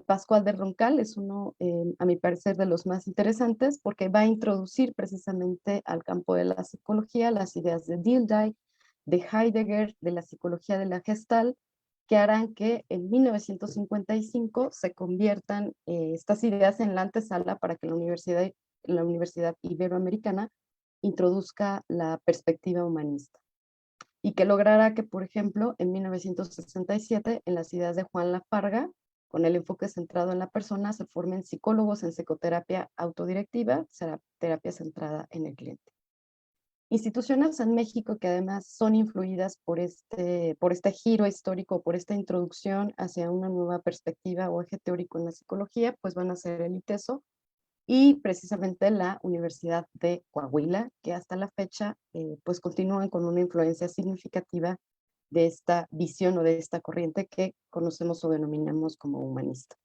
Pascual de Roncal es uno, a mi parecer, de los más interesantes, porque va a introducir precisamente al campo de la psicología las ideas de Dilthey, de Heidegger, de la psicología de la Gestalt, que harán que en 1955 se conviertan estas ideas en la antesala para que la Universidad Iberoamericana introduzca la perspectiva humanista, y que logrará que, por ejemplo, en 1967, en las ideas de Juan Lafarga, con el enfoque centrado en la persona, se formen psicólogos en psicoterapia autodirectiva, será terapia centrada en el cliente. Instituciones en México que además son influidas por este giro histórico, por esta introducción hacia una nueva perspectiva o eje teórico en la psicología, pues van a ser el ITESO y precisamente la Universidad de Coahuila, que hasta la fecha pues continúan con una influencia significativa de esta visión o de esta corriente que conocemos o denominamos como humanista.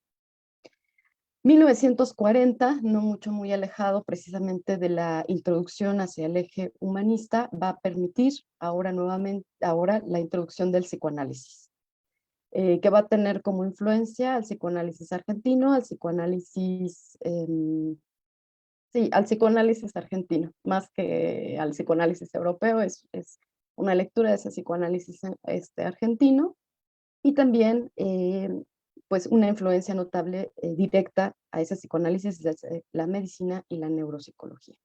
1940, no mucho muy alejado precisamente de la introducción hacia el eje humanista, va a permitir ahora la introducción del psicoanálisis, que va a tener como influencia al psicoanálisis argentino, al psicoanálisis argentino, más que al psicoanálisis europeo. Es una lectura de ese psicoanálisis argentino, y también pues una influencia notable directa a ese psicoanálisis de la medicina y la neuropsicología.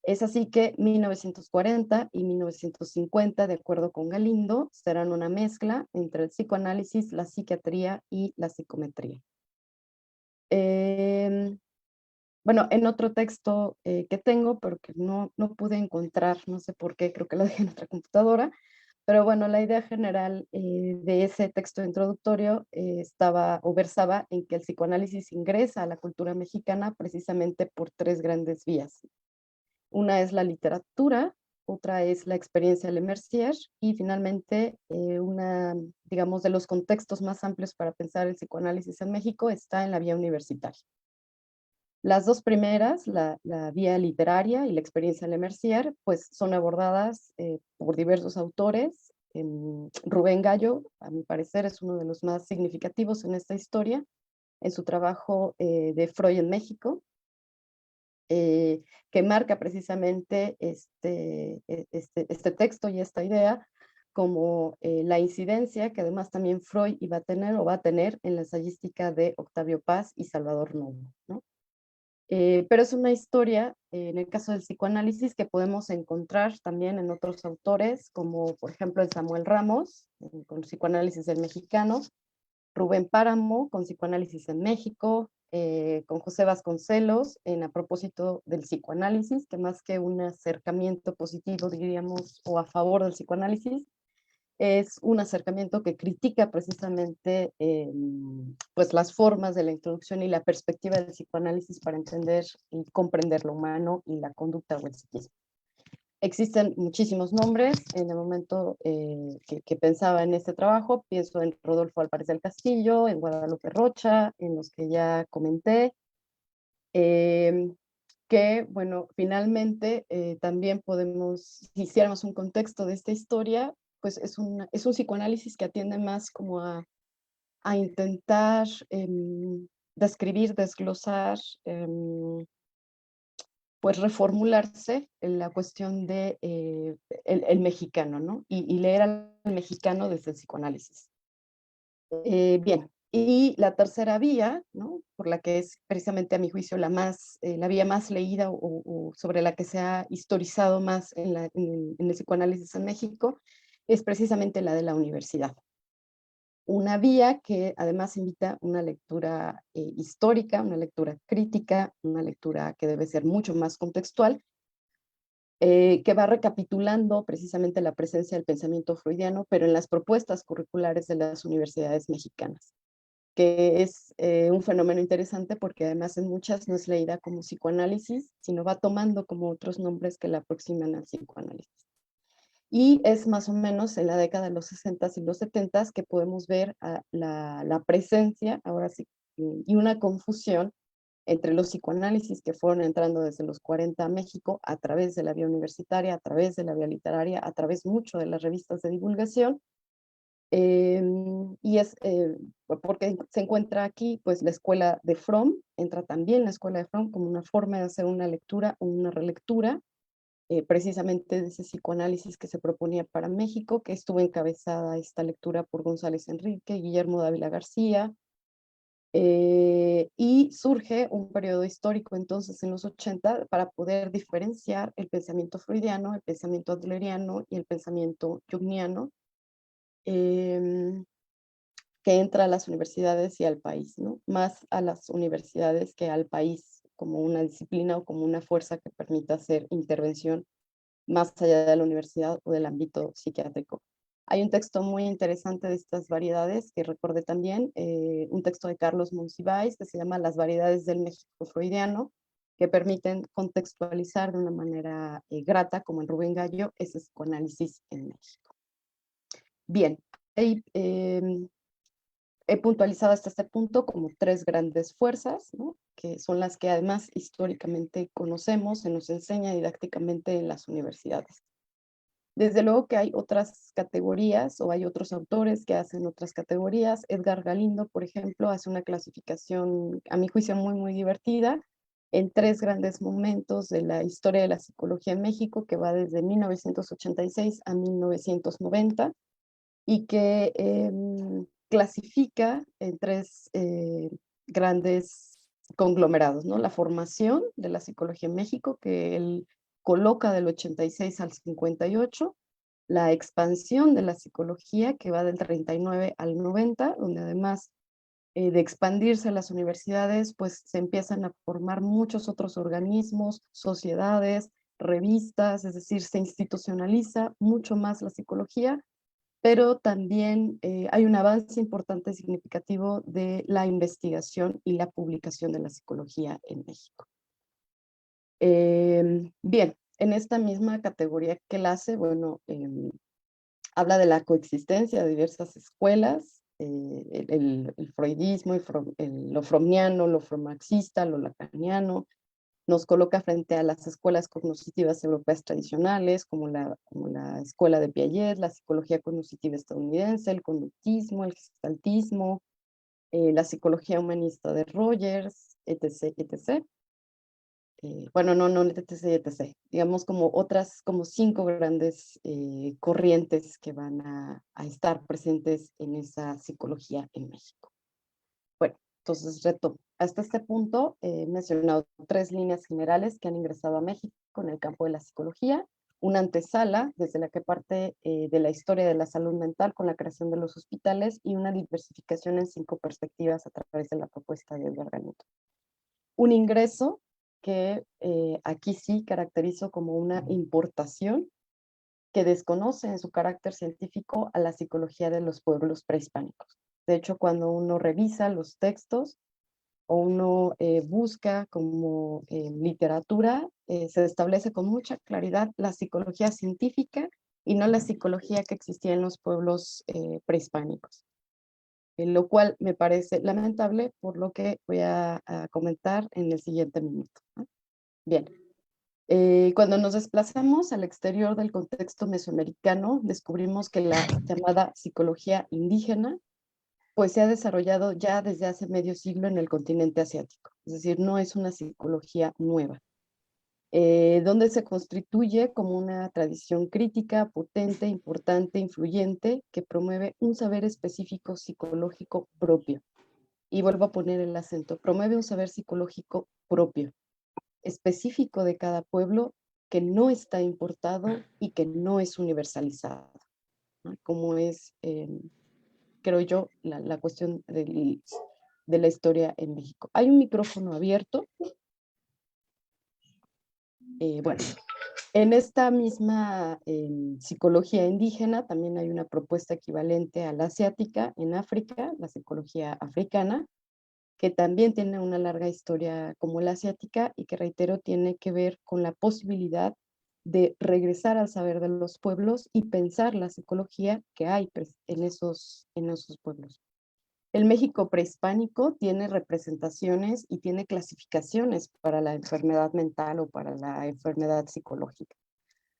Es así que 1940 y 1950, de acuerdo con Galindo, serán una mezcla entre el psicoanálisis, la psiquiatría y la psicometría. Bueno, en otro texto que tengo, pero que no pude encontrar, no sé por qué, creo que lo dejé en otra computadora, pero bueno, la idea general de ese texto introductorio versaba en que el psicoanálisis ingresa a la cultura mexicana precisamente por tres grandes vías. Una es la literatura, otra es la experiencia Le Mercier, y finalmente digamos, de los contextos más amplios para pensar el psicoanálisis en México está en la vía universitaria. Las dos primeras, la vía literaria y la experiencia Le Mercier, pues son abordadas por diversos autores. Rubén Gallo, a mi parecer, es uno de los más significativos en esta historia, en su trabajo de Freud en México, que marca precisamente este texto y esta idea como la incidencia que además también Freud iba a tener o va a tener en la ensayística de Octavio Paz y Salvador Novo, ¿no? Pero es una historia, en el caso del psicoanálisis, que podemos encontrar también en otros autores, como por ejemplo en Samuel Ramos, con Psicoanálisis del Mexicano, Rubén Páramo, con Psicoanálisis en México, con José Vasconcelos, a propósito del psicoanálisis, que más que un acercamiento positivo, diríamos, o a favor del psicoanálisis, es un acercamiento que critica precisamente pues las formas de la introducción y la perspectiva del psicoanálisis para entender y comprender lo humano y la conducta o el psiquismo. Existen muchísimos nombres. En el momento que pensaba en este trabajo, pienso en Rodolfo Álvarez del Castillo, en Guadalupe Rocha, en los que ya comenté, que, bueno, finalmente también podemos, si hiciéramos un contexto de esta historia, pues es un psicoanálisis que atiende más como a intentar describir, desglosar, pues reformularse en la cuestión de el mexicano, ¿no? Y leer al mexicano desde el psicoanálisis. Bien, y la tercera vía, ¿no? Por la que es precisamente a mi juicio la vía más leída o sobre la que se ha historizado más en el psicoanálisis en México, es precisamente la de la universidad. Una vía que además invita una lectura histórica, una lectura crítica, una lectura que debe ser mucho más contextual, que va recapitulando precisamente la presencia del pensamiento freudiano, pero en las propuestas curriculares de las universidades mexicanas, que es un fenómeno interesante porque además en muchas no es leída como psicoanálisis, sino va tomando como otros nombres que la aproximan al psicoanálisis. Y es más o menos en la década de los 60 y los 70 que podemos ver la presencia, ahora sí, y una confusión entre los psicoanálisis que fueron entrando desde los 40 a México a través de la vía universitaria, a través de la vía literaria, a través mucho de las revistas de divulgación, y es porque se encuentra aquí, pues la escuela de Fromm, entra también la escuela de Fromm como una forma de hacer una lectura o una relectura, precisamente de ese psicoanálisis que se proponía para México, que estuvo encabezada esta lectura por González Enrique, Guillermo Dávila García, y surge un periodo histórico entonces en los 80 para poder diferenciar el pensamiento freudiano, el pensamiento adleriano y el pensamiento jungiano, que entra a las universidades y al país, ¿no? Más a las universidades que al país como una disciplina o como una fuerza que permita hacer intervención más allá de la universidad o del ámbito psiquiátrico. Hay un texto muy interesante de estas variedades que recordé también, un texto de Carlos Monsiváis que se llama Las variedades del México freudiano, que permiten contextualizar de una manera grata, como en Rubén Gallo, ese psicoanálisis en México. Bien, ahí he puntualizado hasta este punto como tres grandes fuerzas, ¿no? Que son las que además históricamente conocemos, se nos enseña didácticamente en las universidades. Desde luego que hay otras categorías o hay otros autores que hacen otras categorías. Edgar Galindo, por ejemplo, hace una clasificación, a mi juicio, muy divertida, en tres grandes momentos de la historia de la psicología en México, que va desde 1986 a 1990, y que clasifica en tres grandes conglomerados, ¿no? La formación de la psicología en México, que él coloca del 86 al 58, la expansión de la psicología, que va del 39 al 90, donde además de expandirse a las universidades, pues se empiezan a formar muchos otros organismos, sociedades, revistas, es decir, se institucionaliza mucho más la psicología, pero también hay un avance importante y significativo de la investigación y la publicación de la psicología en México. Bien, en esta misma categoría que él hace, bueno, habla de la coexistencia de diversas escuelas, el freudismo, lo frommiano, lo fromarxista, lo lacaniano, nos coloca frente a las escuelas cognitivas europeas tradicionales, como la escuela de Piaget, la psicología cognitiva estadounidense, el conductismo, el gestaltismo, la psicología humanista de Rogers, etc., etc. Bueno, no, etc., etc. Digamos como otras, como 5 grandes corrientes que van a estar presentes en esa psicología en México. Bueno, entonces retomo. Hasta este punto he mencionado 3 líneas generales que han ingresado a México en el campo de la psicología, una antesala desde la que parte de la historia de la salud mental con la creación de los hospitales y una diversificación en 5 perspectivas a través de la propuesta de Edgar Galindo. Un ingreso que aquí sí caracterizo como una importación que desconoce en su carácter científico a la psicología de los pueblos prehispánicos. De hecho, cuando uno revisa los textos o uno busca como literatura, se establece con mucha claridad la psicología científica y no la psicología que existía en los pueblos prehispánicos. Lo cual me parece lamentable, por lo que voy a comentar en el siguiente minuto, ¿no? Bien. Cuando nos desplazamos al exterior del contexto mesoamericano, descubrimos que la llamada psicología indígena pues se ha desarrollado ya desde hace medio siglo en el continente asiático, es decir, no es una psicología nueva, donde se constituye como una tradición crítica, potente, importante, influyente, que promueve un saber específico psicológico propio. Y vuelvo a poner el acento, promueve un saber psicológico propio, específico de cada pueblo, que no está importado y que no es universalizado, ¿no? Como es creo yo, la cuestión de la historia en México. Hay un micrófono abierto. Bueno, En esta misma psicología indígena también hay una propuesta equivalente a la asiática en África, la psicología africana, que también tiene una larga historia como la asiática y que, reitero, tiene que ver con la posibilidad de regresar al saber de los pueblos y pensar la psicología que hay en esos pueblos. El México prehispánico tiene representaciones y tiene clasificaciones para la enfermedad mental o para la enfermedad psicológica.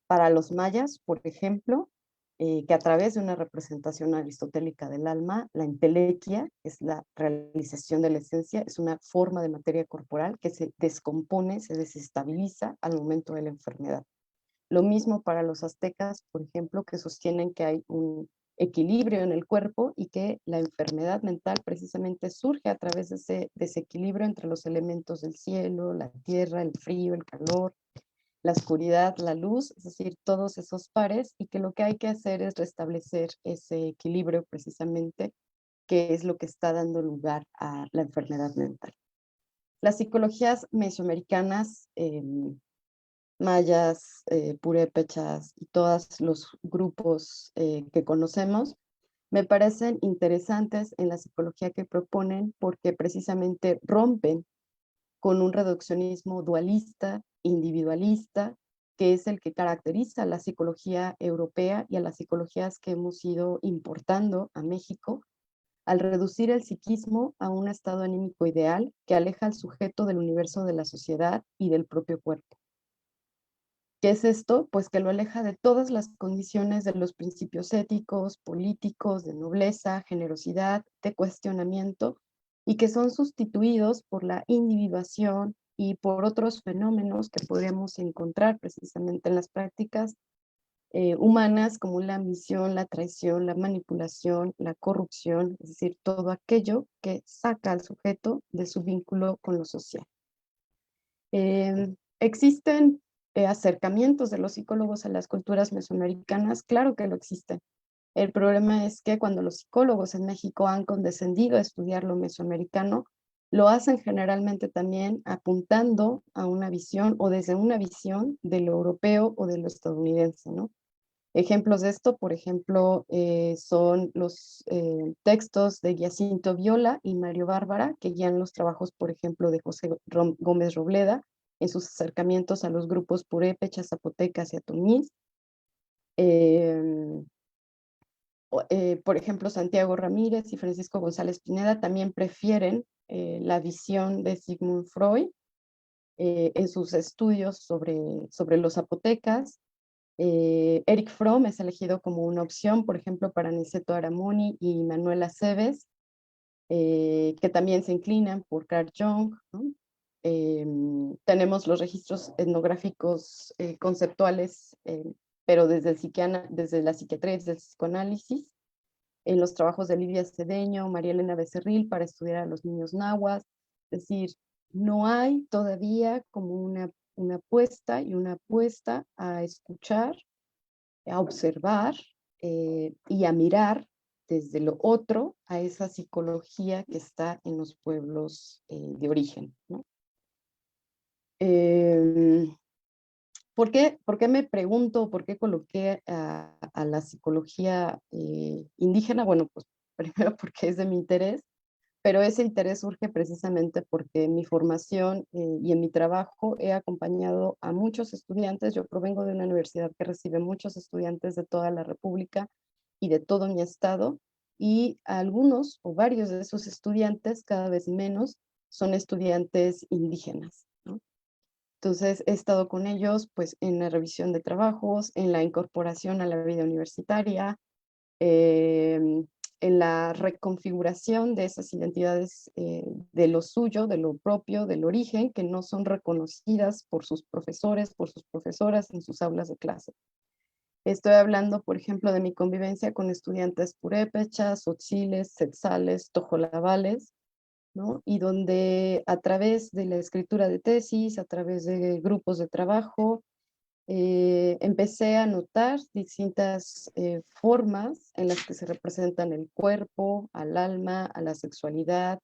Para los mayas, por ejemplo, que a través de una representación aristotélica del alma, la entelequia, es la realización de la esencia, es una forma de materia corporal que se descompone, se desestabiliza al momento de la enfermedad. Lo mismo para los aztecas, por ejemplo, que sostienen que hay un equilibrio en el cuerpo y que la enfermedad mental precisamente surge a través de ese desequilibrio entre los elementos del cielo, la tierra, el frío, el calor, la oscuridad, la luz, es decir, todos esos pares, y que lo que hay que hacer es restablecer ese equilibrio precisamente, que es lo que está dando lugar a la enfermedad mental. Las psicologías mesoamericanas, mayas, purépechas y todos los grupos que conocemos, me parecen interesantes en la psicología que proponen porque precisamente rompen con un reduccionismo dualista, individualista, que es el que caracteriza a la psicología europea y a las psicologías que hemos ido importando a México, al reducir el psiquismo a un estado anímico ideal que aleja al sujeto del universo de la sociedad y del propio cuerpo. ¿Qué es esto? Pues que lo aleja de todas las condiciones de los principios éticos, políticos, de nobleza, generosidad, de cuestionamiento, y que son sustituidos por la individuación y por otros fenómenos que podríamos encontrar precisamente en las prácticas humanas, como la ambición, la traición, la manipulación, la corrupción, es decir, todo aquello que saca al sujeto de su vínculo con lo social. ¿Existen acercamientos de los psicólogos a las culturas mesoamericanas? Claro que lo existen. El problema es que cuando los psicólogos en México han condescendido a estudiar lo mesoamericano, lo hacen generalmente también apuntando a una visión o desde una visión de lo europeo o de lo estadounidense, ¿no? Ejemplos de esto, por ejemplo, son los textos de Giacinto Viola y Mario Bárbara, que guían los trabajos, por ejemplo, de José Gómez Robleda en sus acercamientos a los grupos purépechas, zapotecas y atumís. Por ejemplo, Santiago Ramírez y Francisco González Pineda también prefieren la visión de Sigmund Freud en sus estudios sobre los zapotecas. Eric Fromm es elegido como una opción, por ejemplo, para Niceto Aramoni y Manuela Cebes, que también se inclinan por Carl Jung, ¿no? Tenemos los registros etnográficos conceptuales, pero desde la psiquiatría y desde el psicoanálisis, en los trabajos de Livia Cedeño, María Elena Becerril para estudiar a los niños nahuas. Es decir, no hay todavía como una apuesta y una apuesta a escuchar, a observar y a mirar desde lo otro a esa psicología que está en los pueblos de origen, ¿no? ¿Por qué me pregunto, por qué coloqué a la psicología indígena? Bueno, pues primero porque es de mi interés, pero ese interés surge precisamente porque en mi formación y en mi trabajo he acompañado a muchos estudiantes. Yo provengo de una universidad que recibe muchos estudiantes de toda la República y de todo mi estado, y algunos o varios de esos estudiantes, cada vez menos, son estudiantes indígenas, ¿no? Entonces he estado con ellos pues en la revisión de trabajos, en la incorporación a la vida universitaria, en la reconfiguración de esas identidades de lo suyo, de lo propio, del origen, que no son reconocidas por sus profesores, por sus profesoras en sus aulas de clase. Estoy hablando, por ejemplo, de mi convivencia con estudiantes purépechas, tzotziles, tzetzales, tojolabales, ¿no? Y donde a través de la escritura de tesis, a través de grupos de trabajo, empecé a notar distintas formas en las que se representan el cuerpo, al alma, a la sexualidad,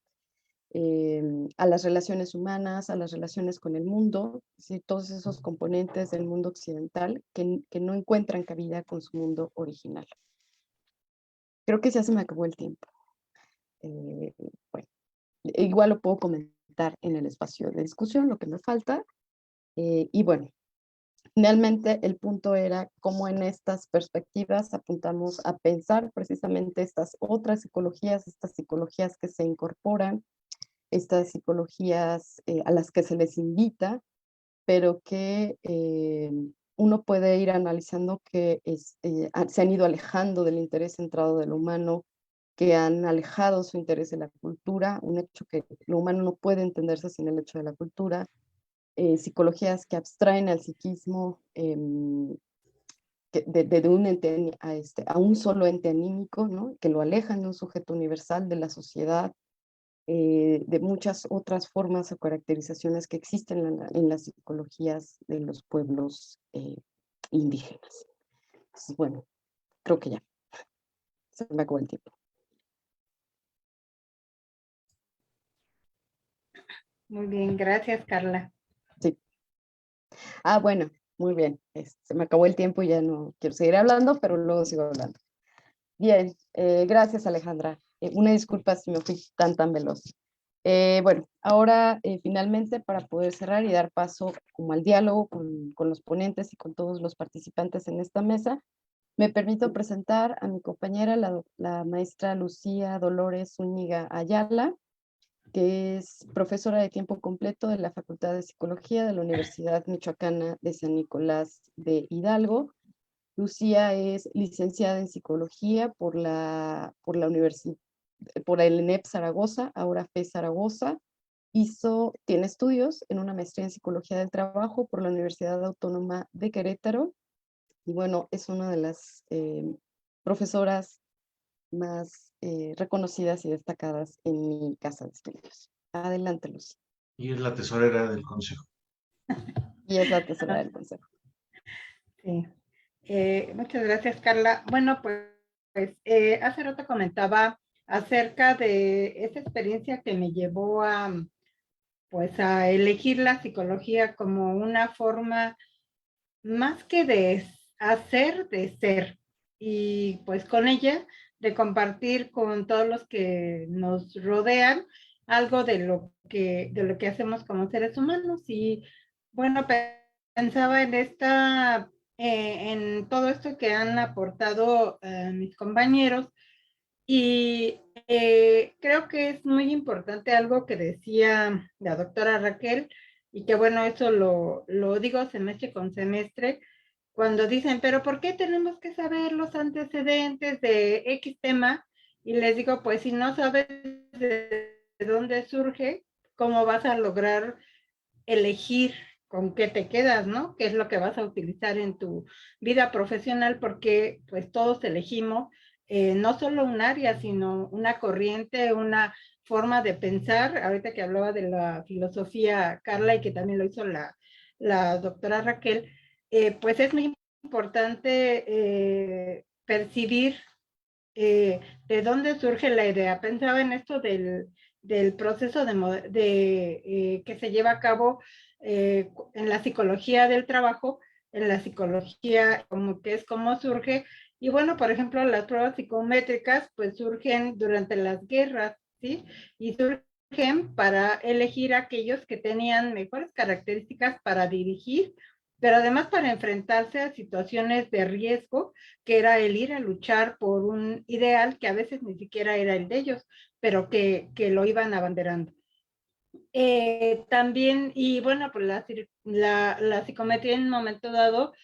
a las relaciones humanas, a las relaciones con el mundo, ¿sí? Todos esos componentes del mundo occidental que no encuentran cabida con su mundo original. Creo que ya se me acabó el tiempo. Bueno, igual lo puedo comentar en el espacio de discusión, lo que me falta. Y bueno, finalmente el punto era cómo en estas perspectivas apuntamos a pensar precisamente estas otras psicologías, estas psicologías que se incorporan, estas psicologías a las que se les invita, pero que uno puede ir analizando que se han ido alejando del interés centrado de lo humano, que han alejado su interés de la cultura, un hecho que lo humano no puede entenderse sin el hecho de la cultura, psicologías que abstraen al psiquismo de un ente a un solo ente anímico, ¿no? Que lo alejan de un sujeto universal, de la sociedad, de muchas otras formas o caracterizaciones que existen en las psicologías de los pueblos indígenas. Entonces, bueno, creo que ya se me acabó el tiempo. Muy bien, gracias, Carla. Sí. Ah, bueno, muy bien. Se me acabó el tiempo y ya no quiero seguir hablando, pero luego sigo hablando. Bien, gracias, Alejandra. Una disculpa si me fui tan veloz. Bueno, ahora finalmente para poder cerrar y dar paso como al diálogo con los ponentes y con todos los participantes en esta mesa, me permito presentar a mi compañera, la maestra Lucía Dolores Zúñiga Ayala, que es profesora de tiempo completo de la Facultad de Psicología de la Universidad Michoacana de San Nicolás de Hidalgo. Lucía es licenciada en Psicología por el ENEP Zaragoza, ahora FE Zaragoza. Tiene estudios en una maestría en Psicología del Trabajo por la Universidad Autónoma de Querétaro. Y bueno, es una de las profesoras más reconocidas y destacadas en mi casa de estudios. Adelante, Lucía. Y es la tesorera del consejo. Y es la tesorera del consejo. Sí. Muchas gracias, Carla. Bueno, pues hace rato comentaba acerca de esa experiencia que me llevó pues a elegir la psicología como una forma más que de hacer, de ser. Y pues con ella, de compartir con todos los que nos rodean algo de lo que hacemos como seres humanos. Y bueno, pensaba en todo esto que han aportado mis compañeros. Y creo que es muy importante algo que decía la doctora Raquel, y que bueno, eso lo digo semestre con semestre, cuando dicen, pero ¿por qué tenemos que saber los antecedentes de X tema? Y les digo, pues si no sabes de dónde surge, ¿cómo vas a lograr elegir con qué te quedas, ¿no? ¿Qué es lo que vas a utilizar en tu vida profesional? Porque pues todos elegimos no solo un área, sino una corriente, una forma de pensar. Ahorita que hablaba de la filosofía, Carla, y que también lo hizo la doctora Raquel, pues es muy importante percibir de dónde surge la idea. Pensaba en esto del proceso que se lleva a cabo en la psicología del trabajo, en la psicología como que es cómo surge. Y bueno, por ejemplo, las pruebas psicométricas pues surgen durante las guerras, ¿sí? Y surgen para elegir aquellos que tenían mejores características para dirigir, pero además para enfrentarse a situaciones de riesgo, que era el ir a luchar por un ideal que a veces ni siquiera era el de ellos, pero que lo iban abanderando. También, y bueno, pues la psicometría en un momento dado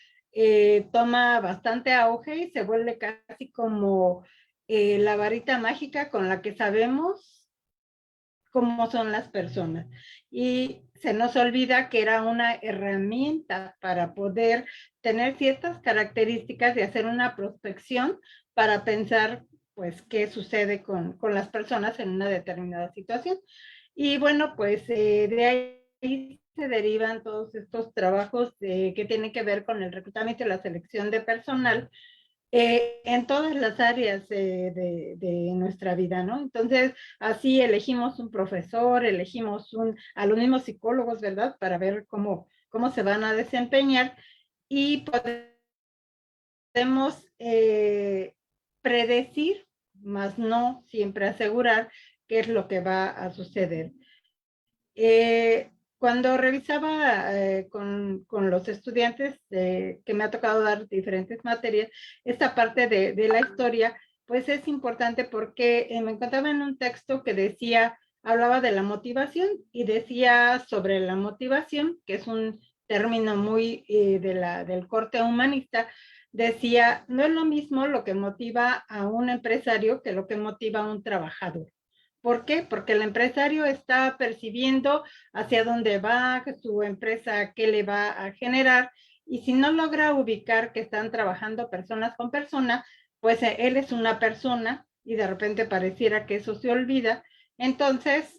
toma bastante auge y se vuelve casi como la varita mágica con la que sabemos cómo son las personas. Y se nos olvida que era una herramienta para poder tener ciertas características y hacer una prospección para pensar, pues, qué sucede con las personas en una determinada situación. Y bueno, pues de ahí se derivan todos estos trabajos que tienen que ver con el reclutamiento y la selección de personal, en todas las áreas de nuestra vida, ¿no? Entonces, así elegimos un profesor, elegimos a los mismos psicólogos, ¿verdad? Para ver cómo se van a desempeñar y podemos predecir, más no siempre asegurar qué es lo que va a suceder. Cuando revisaba con los estudiantes que me ha tocado dar diferentes materias, esta parte de la historia, pues es importante porque me encontraba en un texto que decía, hablaba de la motivación y decía sobre la motivación, que es un término muy del corte humanista, decía, no es lo mismo lo que motiva a un empresario que lo que motiva a un trabajador. ¿Por qué? Porque el empresario está percibiendo hacia dónde va su empresa, qué le va a generar, y si no logra ubicar que están trabajando personas con persona, pues él es una persona y de repente pareciera que eso se olvida. Entonces,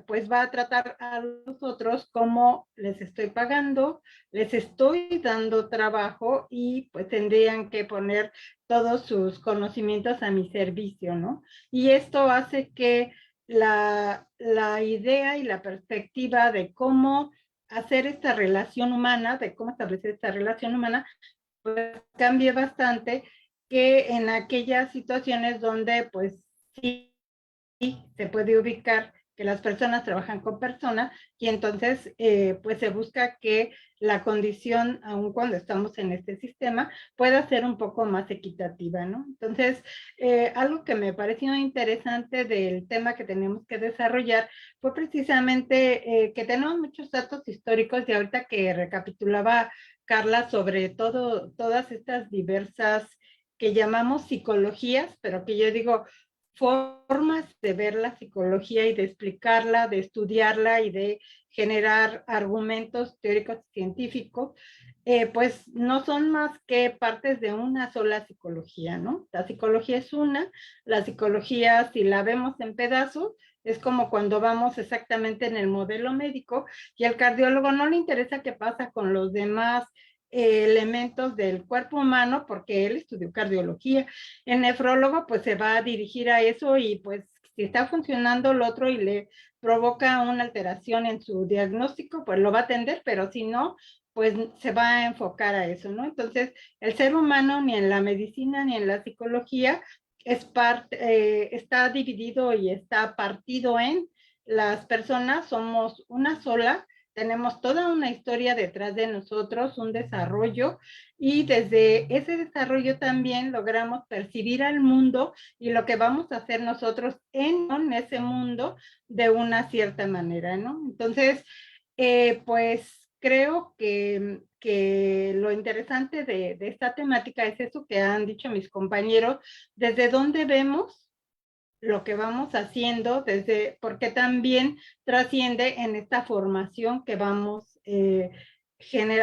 pues va a tratar a los otros como les estoy pagando, les estoy dando trabajo y pues tendrían que poner todos sus conocimientos a mi servicio, ¿no? Y esto hace que la idea y la perspectiva de cómo hacer esta relación humana, de cómo establecer esta relación humana, pues cambie bastante que en aquellas situaciones donde pues sí se puede ubicar que las personas trabajan con personas y entonces pues se busca que la condición, aun cuando estamos en este sistema, pueda ser un poco más equitativa, ¿no? Entonces, algo que me pareció interesante del tema que tenemos que desarrollar fue precisamente que tenemos muchos datos históricos y ahorita que recapitulaba Carla sobre todas estas diversas que llamamos psicologías, pero que yo digo, formas de ver la psicología y de explicarla, de estudiarla y de generar argumentos teóricos y científicos, pues no son más que partes de una sola psicología, ¿no? La psicología es una, la psicología, si la vemos en pedazos, es como cuando vamos exactamente en el modelo médico y al cardiólogo no le interesa qué pasa con los demás elementos del cuerpo humano porque él estudió cardiología. El nefrólogo pues se va a dirigir a eso y pues si está funcionando el otro y le provoca una alteración en su diagnóstico, pues lo va a atender, pero si no, pues se va a enfocar a eso, ¿no? Entonces, el ser humano ni en la medicina ni en la psicología está dividido y está partido en las personas, somos una sola, tenemos toda una historia detrás de nosotros, un desarrollo, y desde ese desarrollo también logramos percibir al mundo y lo que vamos a hacer nosotros en ese mundo de una cierta manera, ¿no? Entonces, pues creo que lo interesante de esta temática es eso que han dicho mis compañeros, desde dónde vemos lo que vamos haciendo, porque también trasciende en esta formación que vamos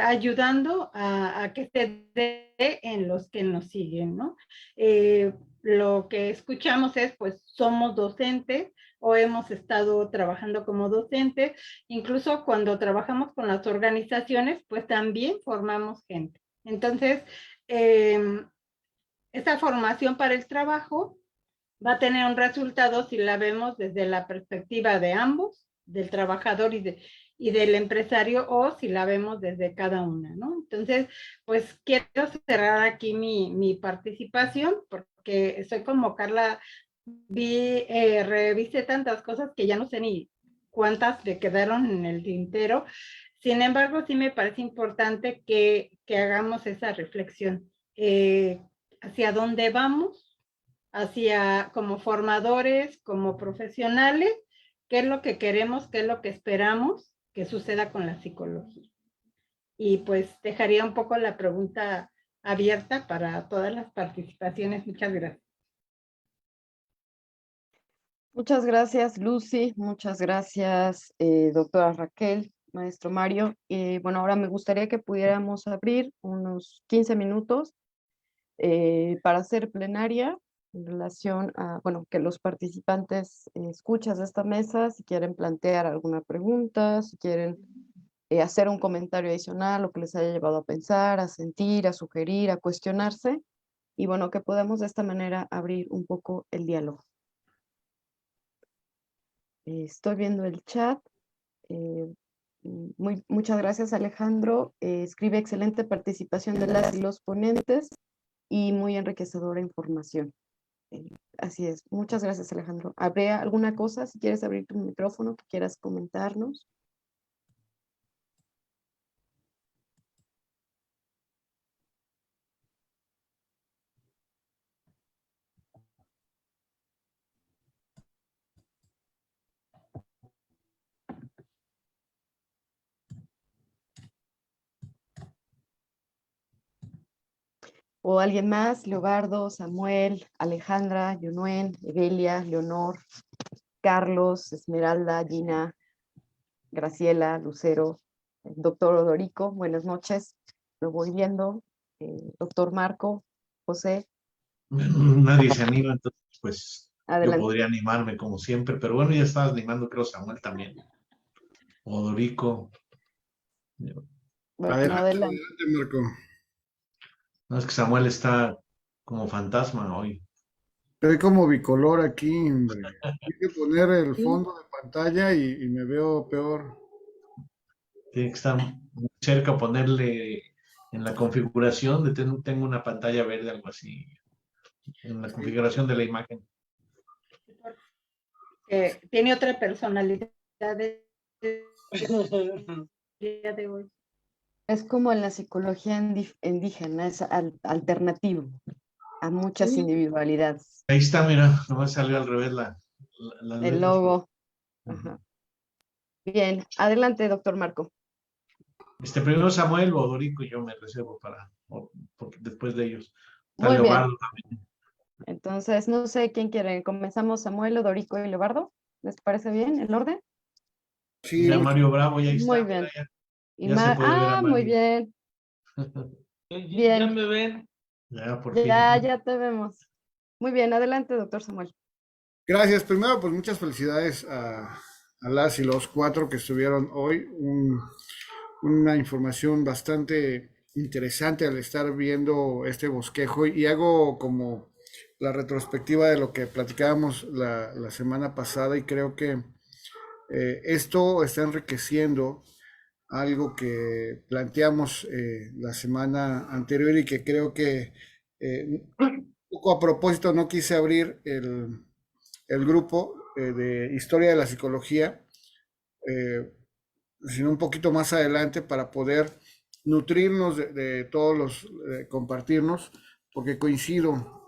ayudando a que se dé en los que nos siguen, ¿no? Lo que escuchamos es, pues, somos docentes o hemos estado trabajando como docentes, incluso cuando trabajamos con las organizaciones, pues también formamos gente. Entonces, esta formación para el trabajo va a tener un resultado si la vemos desde la perspectiva de ambos, del trabajador y del empresario, o si la vemos desde cada una, ¿no? Entonces, pues quiero cerrar aquí mi participación, porque soy como Carla, revisé tantas cosas que ya no sé ni cuántas me quedaron en el tintero. Sin embargo, sí me parece importante que hagamos esa reflexión. ¿Hacia dónde vamos? Hacia como formadores, como profesionales, qué es lo que queremos, qué es lo que esperamos que suceda con la psicología. Y pues dejaría un poco la pregunta abierta para todas las participaciones. Muchas gracias. Muchas gracias, Lucy. Muchas gracias, doctora Raquel, maestro Mario. Bueno, ahora me gustaría que pudiéramos abrir unos 15 minutos para hacer plenaria en relación a, bueno, que los participantes escuchas de esta mesa, si quieren plantear alguna pregunta, si quieren hacer un comentario adicional, lo que les haya llevado a pensar, a sentir, a sugerir, a cuestionarse, y bueno, que podamos de esta manera abrir un poco el diálogo. Estoy viendo el chat. Muchas gracias, Alejandro. Escribe excelente participación de las y los ponentes y muy enriquecedora información. Así es. Muchas gracias, Alejandro. ¿Habría alguna cosa, si quieres abrir tu micrófono, que quieras comentarnos? ¿O alguien más? Leobardo, Samuel, Alejandra, Yunuen, Evelia, Leonor, Carlos, Esmeralda, Gina, Graciela, Lucero, doctor Odorico, buenas noches. Lo voy viendo. Doctor Marco, José, Nadie se anima, entonces pues yo adelante. podría animarme como siempre, pero bueno, ya estaba animando, creo, Samuel también. Odorico. Bueno, Adelante, adelante. adelante, Marco. No, es que Samuel está como fantasma hoy. Estoy como bicolor aquí, hombre. Hay que poner el Sí. fondo de pantalla y me veo peor. Tiene que estar muy cerca, ponerle en la configuración de tengo una pantalla verde, algo así, en la configuración de la imagen. Tiene otra personalidad el día de hoy. Es como en la psicología indígena, es alternativo a muchas Sí. individualidades. Ahí está, mira, nomás salió al revés las El letras. logo. Ujú. Ajá. Bien, adelante, doctor Marco. Primero Samuel, Odorico y yo me reservo porque después de ellos. Está Muy bien. Leobardo también. Entonces, no sé quién quiere. ¿Comenzamos Samuel, Odorico y Leobardo? ¿Les parece bien el orden? Sí, Ya Mario Bravo, ya está, Muy mira, bien. ya se puede ver a Muy Mario. bien. ¿Ya Bien. me ven? Ya, por fin. Ya te vemos. Muy bien, adelante, doctor Samuel. gracias. Primero, pues muchas felicidades a las y los 4 que estuvieron hoy. Una información bastante interesante al estar viendo este bosquejo y hago como la retrospectiva de lo que platicábamos la semana pasada y creo que esto está enriqueciendo algo que planteamos la semana anterior y que creo que un poco a propósito no quise abrir el grupo de historia de la psicología, eh, sino un poquito más adelante para poder nutrirnos de todos compartirnos, porque coincido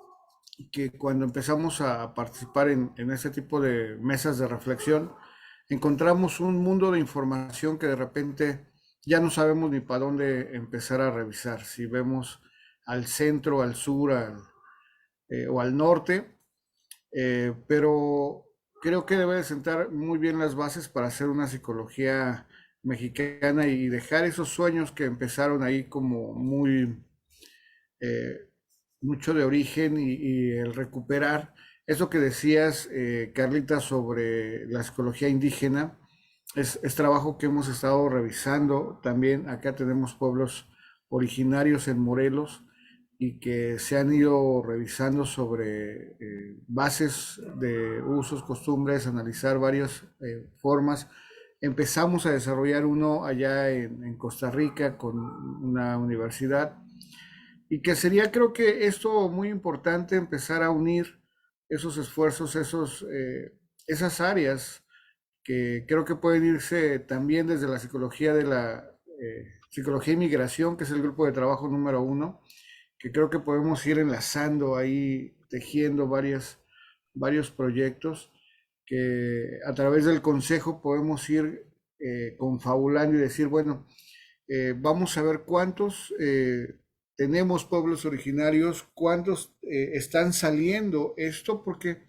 que cuando empezamos a participar en este tipo de mesas de reflexión, encontramos un mundo de información que de repente ya no sabemos ni para dónde empezar a revisar. Si vemos al centro, al sur o al norte, pero creo que debe de sentar muy bien las bases para hacer una psicología mexicana y dejar esos sueños que empezaron ahí como eh, mucho de origen y el recuperar eso que decías, Carlita, sobre la psicología indígena. Es trabajo que hemos estado revisando también. Acá tenemos pueblos originarios en Morelos y que se han ido revisando sobre bases de usos, costumbres, analizar varias formas. Empezamos a desarrollar uno allá en Costa Rica con una universidad y que sería, creo que esto muy importante, empezar a unir esos esfuerzos, esas áreas que creo que pueden irse también desde la psicología de la psicología y migración, que es el grupo de trabajo número 1, que creo que podemos ir enlazando ahí, tejiendo varios proyectos que a través del consejo podemos ir confabulando y decir, bueno, vamos a ver cuántos tenemos pueblos originarios, cuántos están saliendo esto, porque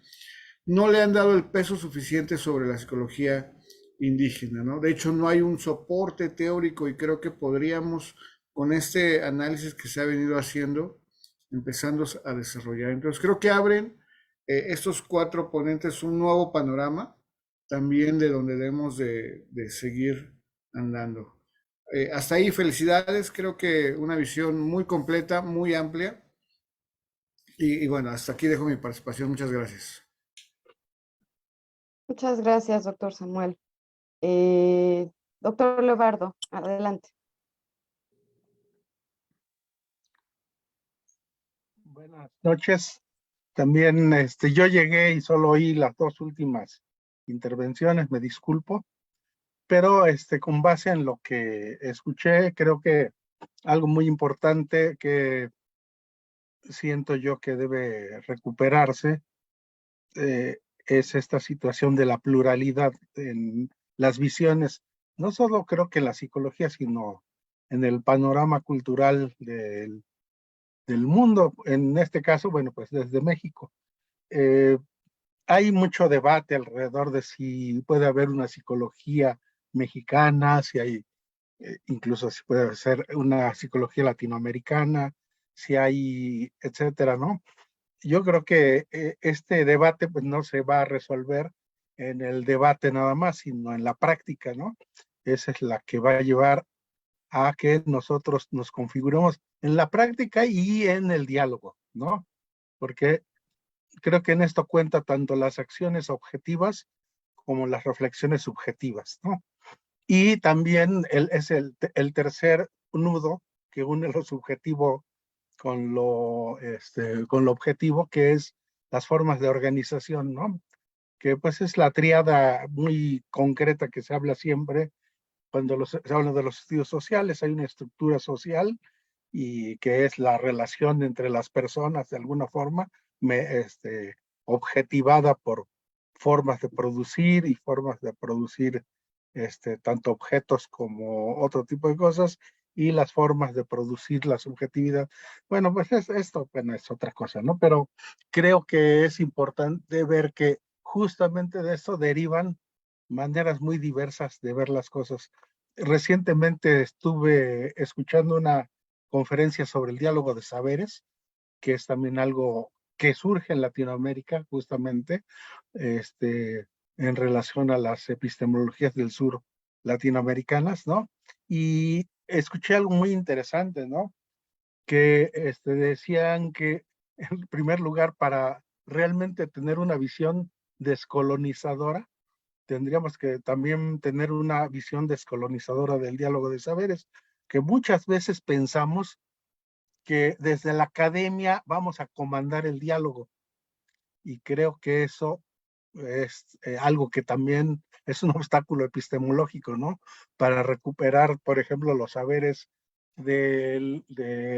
no le han dado el peso suficiente sobre la psicología indígena, ¿no? De hecho, no hay un soporte teórico y creo que podríamos, con este análisis que se ha venido haciendo, empezando a desarrollar. Entonces, creo que abren estos 4 ponentes un nuevo panorama también de donde debemos de seguir andando. Hasta ahí, felicidades, creo que una visión muy completa, muy amplia Y bueno, hasta aquí dejo mi participación. Muchas gracias. Muchas gracias, doctor Samuel. Doctor Leobardo, adelante. Buenas noches. También yo llegué y solo oí las dos últimas intervenciones, me disculpo, pero con base en lo que escuché, creo que algo muy importante que siento yo que debe recuperarse es esta situación de la pluralidad en las visiones, no solo creo que en la psicología, sino en el panorama cultural del mundo, en este caso, bueno, pues desde México. Hay mucho debate alrededor de si puede haber una psicología mexicana, si hay, incluso si puede ser una psicología latinoamericana, si hay, etcétera, ¿no? Yo creo que este debate pues no se va a resolver en el debate nada más, sino en la práctica, ¿no? Esa es la que va a llevar a que nosotros nos configuremos en la práctica y en el diálogo, ¿no? Porque creo que en esto cuenta tanto las acciones objetivas como las reflexiones subjetivas, ¿no? Y también es el tercer nudo que une lo subjetivo con lo objetivo, que es las formas de organización, ¿no? Que pues es la tríada muy concreta que se habla siempre cuando se habla de los estudios sociales. Hay una estructura social y que es la relación entre las personas de alguna forma, objetivada por formas de producir y formas de producir tanto objetos como otro tipo de cosas, y las formas de producir la subjetividad. Bueno, pues esto bueno, es otra cosa, ¿no? Pero creo que es importante ver que justamente de esto derivan maneras muy diversas de ver las cosas. Recientemente estuve escuchando una conferencia sobre el diálogo de saberes, que es también algo que surge en Latinoamérica, justamente, en relación a las epistemologías del sur latinoamericanas, ¿no? Y escuché algo muy interesante, ¿no? Que decían que, en primer lugar, para realmente tener una visión descolonizadora, tendríamos que también tener una visión descolonizadora del diálogo de saberes, que muchas veces pensamos que desde la academia vamos a comandar el diálogo, y creo que eso es algo que también es un obstáculo epistemológico, ¿no? Para recuperar, por ejemplo, los saberes de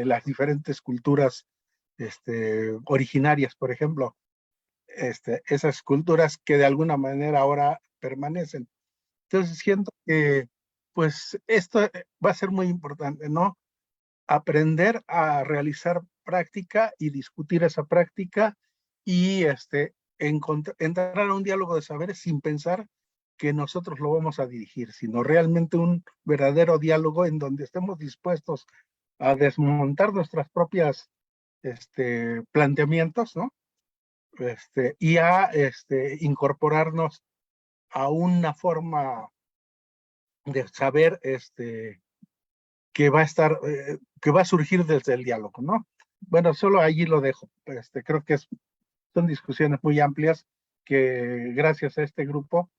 las diferentes culturas originarias, por ejemplo, esas culturas que de alguna manera ahora permanecen. Entonces siento que pues esto va a ser muy importante, ¿no? Aprender a realizar práctica y discutir esa práctica, y entrar a un diálogo de saberes sin pensar que nosotros lo vamos a dirigir, sino realmente un verdadero diálogo en donde estemos dispuestos a desmontar nuestras propias planteamientos, ¿no? Y a incorporarnos a una forma de saber que va a estar, que va a surgir desde el diálogo, ¿no? Bueno, solo allí lo dejo. Creo que son discusiones muy amplias que gracias a este grupo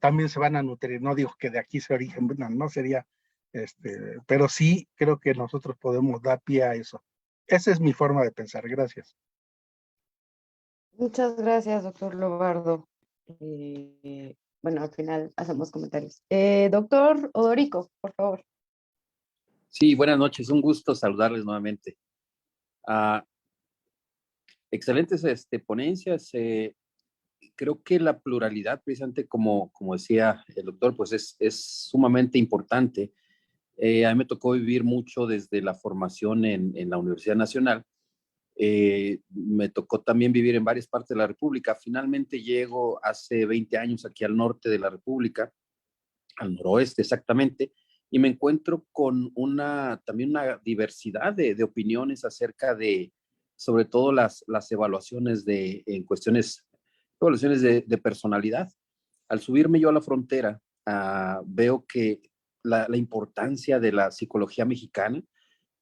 también se van a nutrir. No digo que de aquí se origen, no sería, pero sí creo que nosotros podemos dar pie a eso. Esa es mi forma de pensar. Gracias. Muchas gracias, doctor Lobardo. Bueno, al final hacemos comentarios. Doctor Odorico, por favor. Sí, buenas noches. Un gusto saludarles nuevamente. Excelentes ponencias. Creo que la pluralidad, precisamente como decía el doctor, pues es sumamente importante. A mí me tocó vivir mucho desde la formación en la Universidad Nacional. Me tocó también vivir en varias partes de la República. Finalmente llego hace 20 años aquí al norte de la República, al noroeste exactamente, y me encuentro con también una diversidad de opiniones acerca de, sobre todo las evaluaciones en cuestiones, evaluaciones de personalidad. Al subirme yo a la frontera, veo que la importancia de la psicología mexicana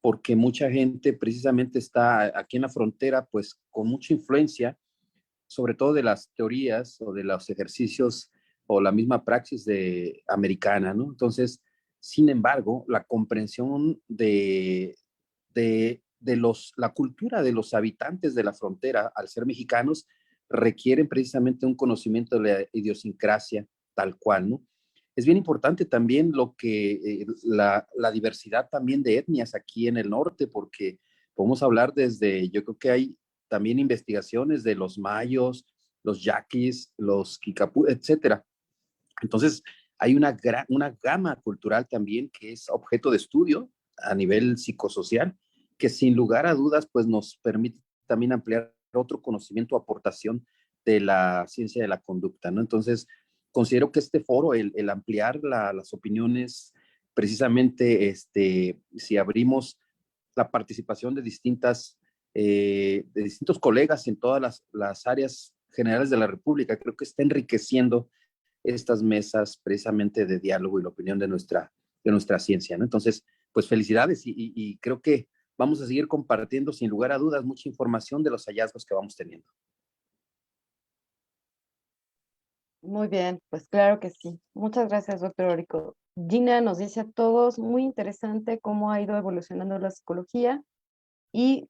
porque mucha gente precisamente está aquí en la frontera, pues con mucha influencia, sobre todo de las teorías o de los ejercicios o la misma praxis americana, ¿no? Entonces, sin embargo, la comprensión la cultura de los habitantes de la frontera, al ser mexicanos, requieren precisamente un conocimiento de la idiosincrasia tal cual, ¿no? Es bien importante también la diversidad también de etnias aquí en el norte, porque podemos hablar yo creo que hay también investigaciones de los mayos, los yaquis, los kikapú, etcétera. Entonces, hay una gama cultural también que es objeto de estudio a nivel psicosocial, que sin lugar a dudas, pues nos permite también ampliar otro conocimiento, aportación de la ciencia de la conducta, ¿no? Entonces, considero que este foro, el ampliar las opiniones, precisamente, si abrimos la participación de distintos colegas en todas las áreas generales de la República, creo que está enriqueciendo estas mesas precisamente de diálogo y la opinión de nuestra ciencia, ¿no? Entonces, pues felicidades y creo que vamos a seguir compartiendo sin lugar a dudas mucha información de los hallazgos que vamos teniendo. Muy bien, pues claro que sí. Muchas gracias, doctor Orico. Gina nos dice a todos, muy interesante cómo ha ido evolucionando la psicología y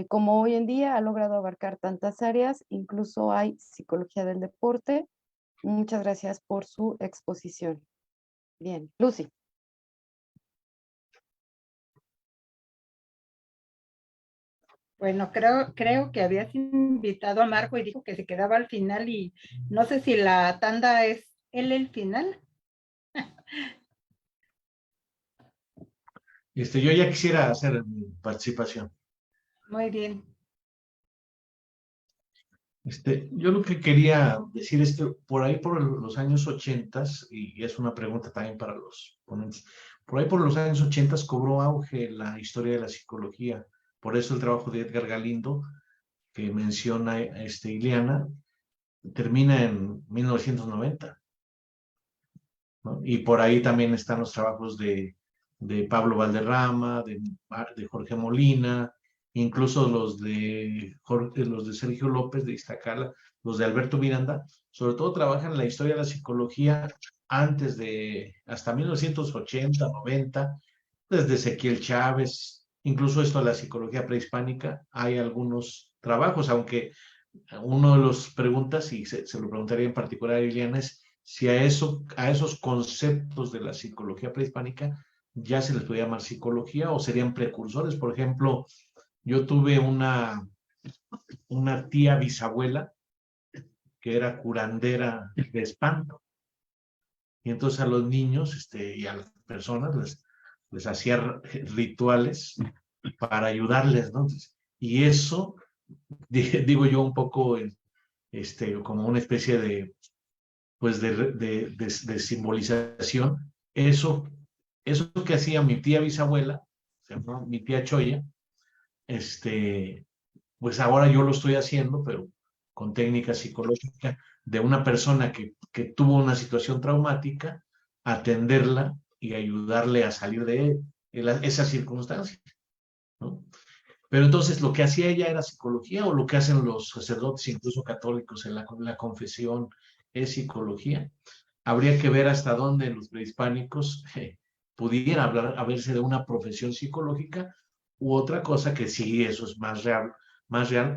cómo hoy en día ha logrado abarcar tantas áreas, incluso hay psicología del deporte. Muchas gracias por su exposición. Bien, Lucy. Bueno, creo que habías invitado a Marco y dijo que se quedaba al final y no sé si la tanda es él el final. Yo ya quisiera hacer mi participación. Muy bien. Yo lo que quería decir es que por ahí por los años 80, y es una pregunta también para los ponentes, por ahí por los años 80 cobró auge la historia de la psicología. Por eso el trabajo de Edgar Galindo, que menciona Ileana, termina en 1990, ¿no? Y por ahí también están los trabajos de Pablo Valderrama, de Jorge Molina, incluso los de Sergio López de Iztacala, los de Alberto Miranda, sobre todo trabajan la historia de la psicología hasta 1980, 90, desde Ezequiel Chávez, incluso esto de la psicología prehispánica, hay algunos trabajos, aunque uno de los preguntas, y se lo preguntaría en particular a Liliana, es si a esos conceptos de la psicología prehispánica ya se les puede llamar psicología o serían precursores. Por ejemplo, yo tuve una tía bisabuela que era curandera de espanto. Y entonces a los niños y a las personas les hacía rituales para ayudarles, ¿no? Y eso, digo yo un poco, como una especie de simbolización. Eso que hacía mi tía bisabuela, se llama mi tía Choya, pues ahora yo lo estoy haciendo, pero con técnica psicológica de una persona que tuvo una situación traumática, atenderla y ayudarle a salir de esa circunstancia, ¿no? Pero entonces lo que hacía ella era psicología, o lo que hacen los sacerdotes, incluso católicos, en la confesión, es psicología. Habría que ver hasta dónde los prehispánicos pudiera haberse de una profesión psicológica u otra cosa que sí, eso es más real,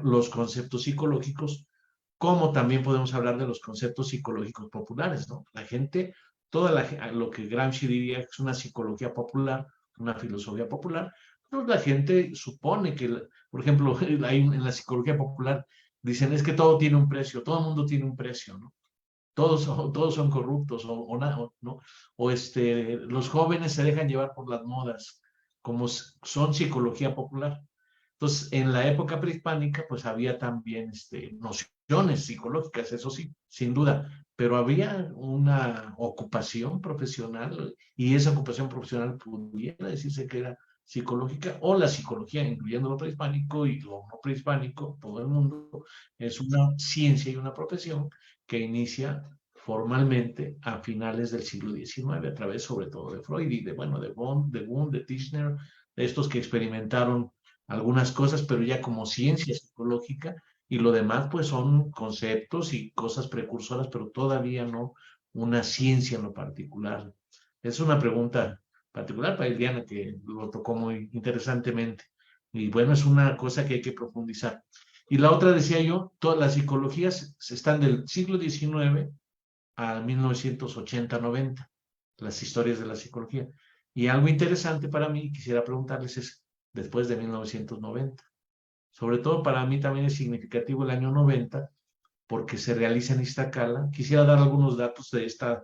los conceptos psicológicos, como también podemos hablar de los conceptos psicológicos populares, ¿no? La gente, lo que Gramsci diría que es una psicología popular, una filosofía popular, pues la gente supone que, por ejemplo, en la psicología popular dicen es que todo tiene un precio, todo el mundo tiene un precio, ¿no? Todos son corruptos ¿no? Los jóvenes se dejan llevar por las modas, como son psicología popular. Entonces, en la época prehispánica, pues había también nociones psicológicas, eso sí, sin duda, pero había una ocupación profesional y esa ocupación profesional pudiera decirse que era psicológica, o la psicología, incluyendo lo prehispánico y lo no prehispánico, todo el mundo, es una ciencia y una profesión que inicia formalmente a finales del siglo XIX, a través sobre todo de Freud y de Wundt, de Tishner, estos que experimentaron algunas cosas, pero ya como ciencia psicológica, y lo demás pues son conceptos y cosas precursoras, pero todavía no una ciencia en lo particular. Es una pregunta particular para Diana, que lo tocó muy interesantemente. Y bueno, es una cosa que hay que profundizar. Y la otra, decía yo, todas las psicologías están del siglo XIX a 1980-90, las historias de la psicología. Y algo interesante para mí, quisiera preguntarles, es después de 1990. Sobre todo para mí también es significativo el año 90, porque se realiza en Iztacala. Quisiera dar algunos datos de esta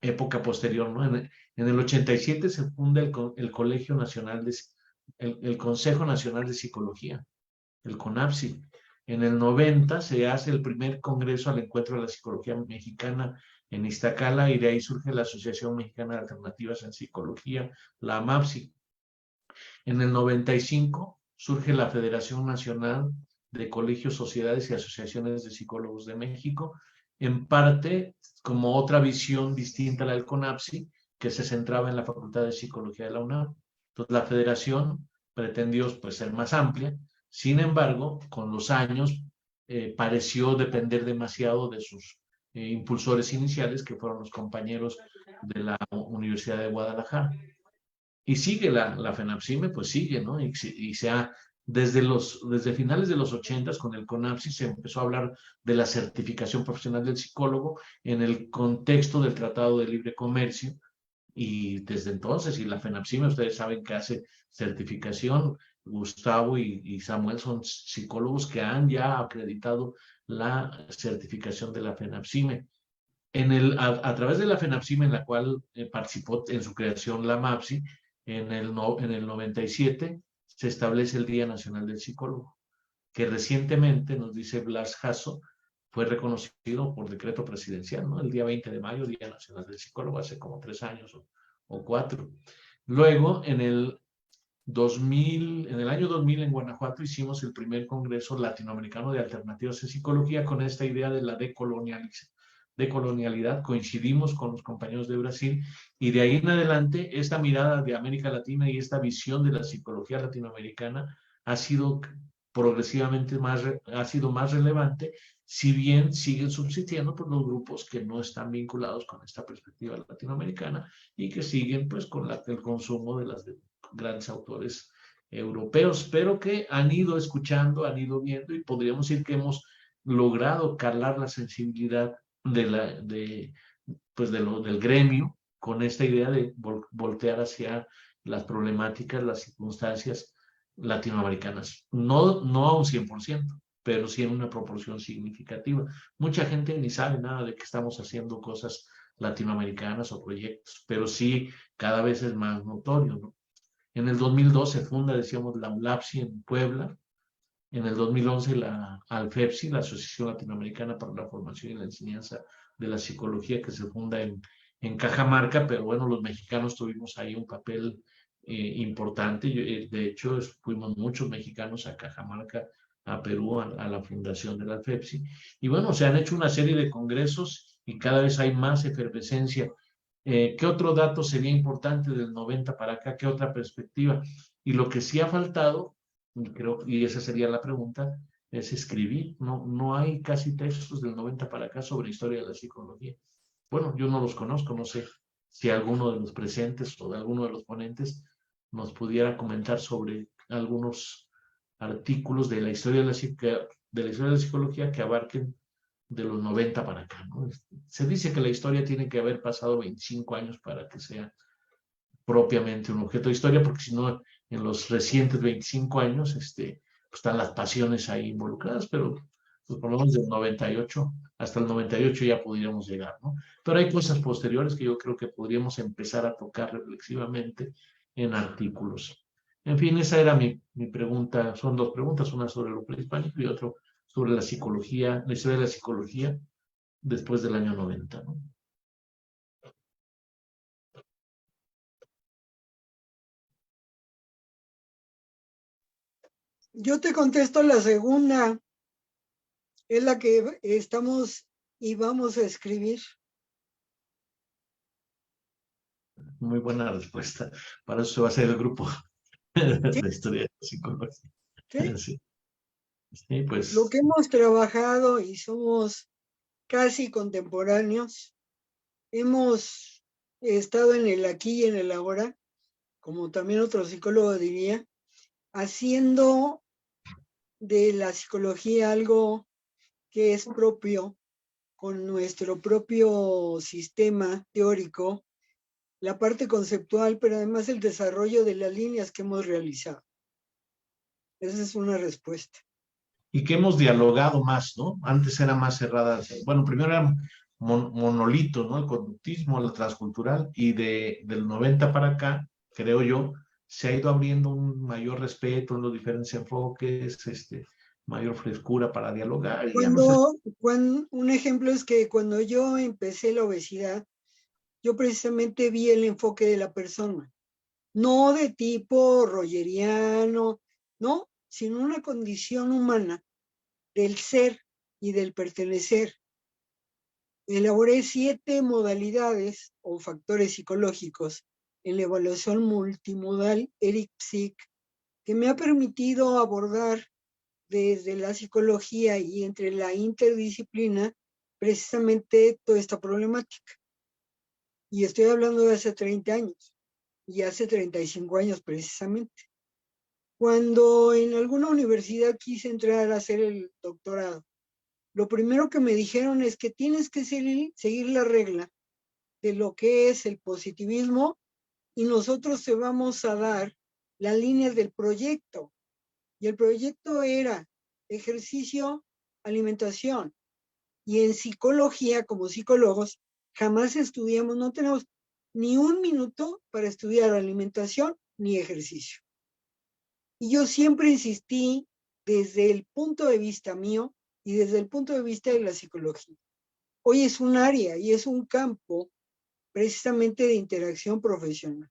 época posterior, ¿no? En el 87 se funda el Colegio Nacional el Consejo Nacional de Psicología, el CONAPSI. En el 90 se hace el primer congreso al encuentro de la psicología mexicana en Iztacala, y de ahí surge la Asociación Mexicana de Alternativas en Psicología, la AMAPSI. En el 95 surge la Federación Nacional de Colegios, Sociedades y Asociaciones de Psicólogos de México, en parte como otra visión distinta a la del CONAPSI, que se centraba en la Facultad de Psicología de la UNAM. Entonces la federación pretendió pues ser más amplia. Sin embargo, con los años pareció depender demasiado de sus impulsores iniciales, que fueron los compañeros de la Universidad de Guadalajara. Y sigue la FENAPSIME, pues sigue, ¿no? Y se ha, desde finales de los 80 con el CONAPSI se empezó a hablar de la certificación profesional del psicólogo en el contexto del Tratado de Libre Comercio. Y desde entonces, y la FENAPSIME, ustedes saben que hace certificación. Gustavo y Samuel son psicólogos que han ya acreditado la certificación de la FENAPSIME. A través de la FENAPSIME, en la cual participó en su creación la MAPSI, en el 97 se establece el Día Nacional del Psicólogo, que recientemente, nos dice Blas Jasso, fue reconocido por decreto presidencial, ¿no? El día 20 de mayo, Día Nacional del Psicólogo, hace como 3 años o 4. Luego, en el año 2000 en Guanajuato hicimos el primer Congreso Latinoamericano de Alternativas en Psicología con esta idea de la decolonialidad. Coincidimos con los compañeros de Brasil, y de ahí en adelante esta mirada de América Latina y esta visión de la psicología latinoamericana ha sido progresivamente más relevante, si bien siguen subsistiendo pues, los grupos que no están vinculados con esta perspectiva latinoamericana y que siguen pues con el consumo de las grandes autores europeos, pero que han ido escuchando, han ido viendo, y podríamos decir que hemos logrado calar la sensibilidad del gremio con esta idea de voltear hacia las problemáticas, las circunstancias latinoamericanas. No a un 100%, pero sí en una proporción significativa. Mucha gente ni sabe nada de que estamos haciendo cosas latinoamericanas o proyectos, pero sí cada vez es más notorio, ¿no? En el 2002 se funda, decíamos, la ULAPSI en Puebla. En el 2011 la ALFEPSI, la Asociación Latinoamericana para la Formación y la Enseñanza de la Psicología, que se funda en Cajamarca, pero bueno, los mexicanos tuvimos ahí un papel importante. De hecho, fuimos muchos mexicanos a Cajamarca, a Perú, a la fundación de la ALFEPSI. Y bueno, se han hecho una serie de congresos y cada vez hay más efervescencia. ¿Qué otro dato sería importante del 90 para acá? ¿Qué otra perspectiva? Y lo que sí ha faltado, y esa sería la pregunta, es escribir. No hay casi textos del 90 para acá sobre historia de la psicología. Bueno, yo no los conozco, no sé si alguno de los presentes o de alguno de los ponentes nos pudiera comentar sobre algunos artículos de la historia de la psicología que abarquen de los 90 para acá, ¿no? Se dice que la historia tiene que haber pasado 25 años para que sea propiamente un objeto de historia, porque si no, en los recientes 25 años pues están las pasiones ahí involucradas, pero pues por lo menos del 98 hasta el 98 ya podríamos llegar, ¿no? Pero hay cosas posteriores que yo creo que podríamos empezar a tocar reflexivamente en artículos. En fin, esa era mi pregunta. Son 2 preguntas, una sobre lo prehispánico y otra sobre la psicología, la historia de la psicología después del año 90, ¿no? Yo te contesto la segunda. Es la que estamos y vamos a escribir. Muy buena respuesta. Para eso se va a hacer el grupo. La historia de la psicología. ¿Sí? Sí. Sí, pues. Lo que hemos trabajado y somos casi contemporáneos, hemos estado en el aquí y en el ahora, como también otro psicólogo diría, haciendo de la psicología algo que es propio con nuestro propio sistema teórico, la parte conceptual, pero además el desarrollo de las líneas que hemos realizado. Esa es una respuesta. Y que hemos dialogado más, ¿no? Antes era más cerrada. Bueno, primero era monolito, ¿no? El conductismo, la transcultural, y del 90 para acá, creo yo, se ha ido abriendo un mayor respeto en los diferentes enfoques, mayor frescura para dialogar. Y ya no Un ejemplo es que cuando yo empecé la obesidad, yo precisamente vi el enfoque de la persona, no de tipo rogeriano, no, sino una condición humana del ser y del pertenecer. Elaboré 7 modalidades o factores psicológicos en la evaluación multimodal ERIC-PSIC, que me ha permitido abordar desde la psicología y entre la interdisciplina precisamente toda esta problemática. Y estoy hablando de hace 30 años y hace 35 años precisamente. Cuando en alguna universidad quise entrar a hacer el doctorado, lo primero que me dijeron es que tienes que seguir la regla de lo que es el positivismo y nosotros te vamos a dar las líneas del proyecto. Y el proyecto era ejercicio, alimentación. Y en psicología, como psicólogos, jamás estudiamos, no tenemos ni un minuto para estudiar alimentación ni ejercicio. Y yo siempre insistí desde el punto de vista mío y desde el punto de vista de la psicología. Hoy es un área y es un campo precisamente de interacción profesional.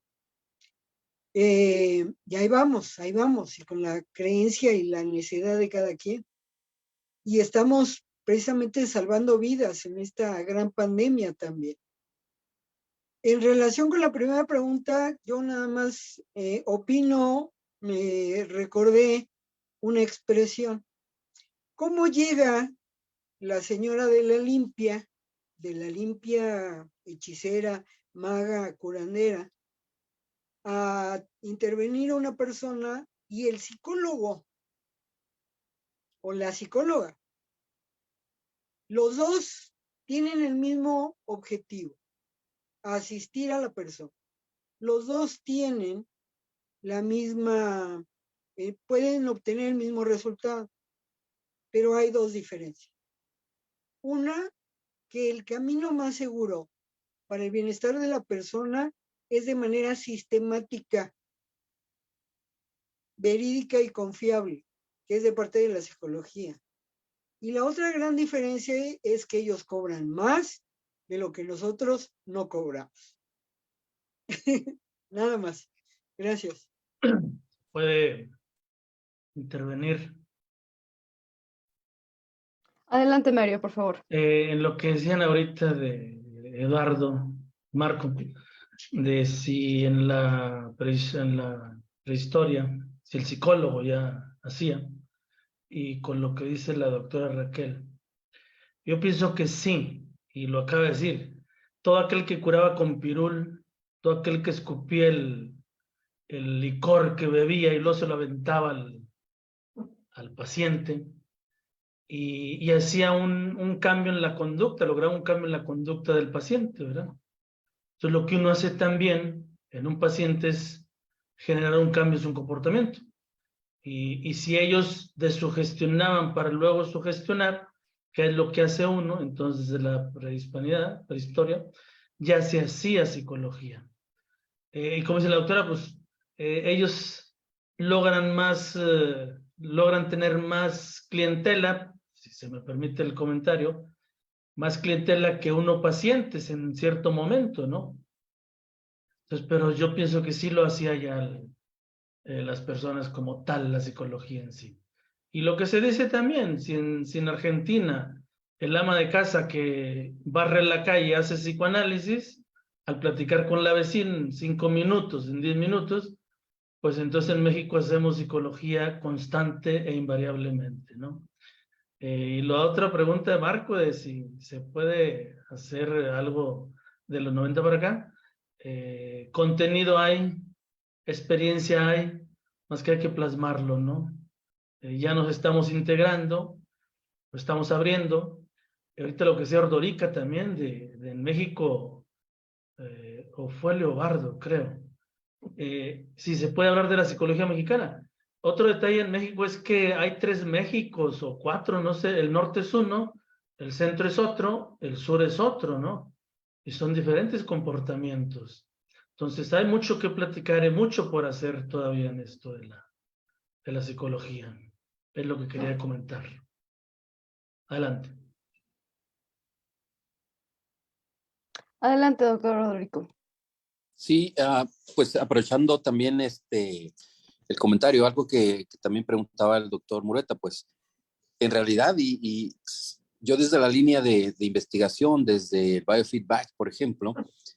Y ahí vamos, y con la creencia y la necedad de cada quien. Y estamos precisamente salvando vidas en esta gran pandemia también. En relación con la primera pregunta, yo nada más opino, me recordé una expresión. ¿Cómo llega la señora de la limpia hechicera, maga, curandera, a intervenir a una persona y el psicólogo o la psicóloga? Los dos tienen el mismo objetivo, asistir a la persona. Los dos tienen la misma, pueden obtener el mismo resultado, pero hay dos diferencias. Una, que el camino más seguro para el bienestar de la persona es de manera sistemática, verídica y confiable, que es de parte de la psicología. Y la otra gran diferencia es que ellos cobran más de lo que nosotros no cobramos. Nada más. Gracias. Puede intervenir. Adelante, Mario, por favor. En lo que decían ahorita de Eduardo, Marco, de si en la prehistoria, si el psicólogo ya hacía, y con lo que dice la doctora Raquel, yo pienso que sí, y lo acaba de decir, todo aquel que curaba con pirul, todo aquel que escupía el licor que bebía y luego se lo aventaba al paciente, y hacía un cambio en la conducta, lograba un cambio en la conducta del paciente, ¿verdad? Entonces lo que uno hace también en un paciente es generar un cambio en su comportamiento. Y si ellos desugestionaban para luego sugestionar, que es lo que hace uno, entonces de la prehistoria, ya se hacía psicología. Y como dice la doctora, pues ellos logran tener más clientela, si se me permite el comentario, más clientela que uno pacientes en cierto momento, ¿no? Entonces, pero yo pienso que sí lo hacía ya las personas como tal, la psicología en sí. Y lo que se dice también, si en Argentina el ama de casa que barre la calle hace psicoanálisis, al platicar con la vecina en 5 minutos, en 10 minutos, pues entonces en México hacemos psicología constante e invariablemente, ¿no? Y la otra pregunta de Marco es si se puede hacer algo de los 90 para acá. Contenido hay, experiencia hay, más que hay que plasmarlo, ¿no? Ya nos estamos integrando, lo estamos abriendo. Ahorita lo que sea Ordorica también, de México, o fue Leobardo, creo. Si se puede hablar de la psicología mexicana. Otro detalle en México es que hay 3 Méxicos o 4, no sé, el norte es uno, el centro es otro, el sur es otro, ¿no? Y son diferentes comportamientos. Entonces hay mucho que platicar y mucho por hacer todavía en esto de la psicología. Es lo que quería comentar. Adelante. Adelante, doctor Rodrigo. Sí, pues aprovechando también el comentario, algo que también preguntaba el doctor Mureta, pues en realidad, y yo desde la línea de investigación, desde el biofeedback, por ejemplo,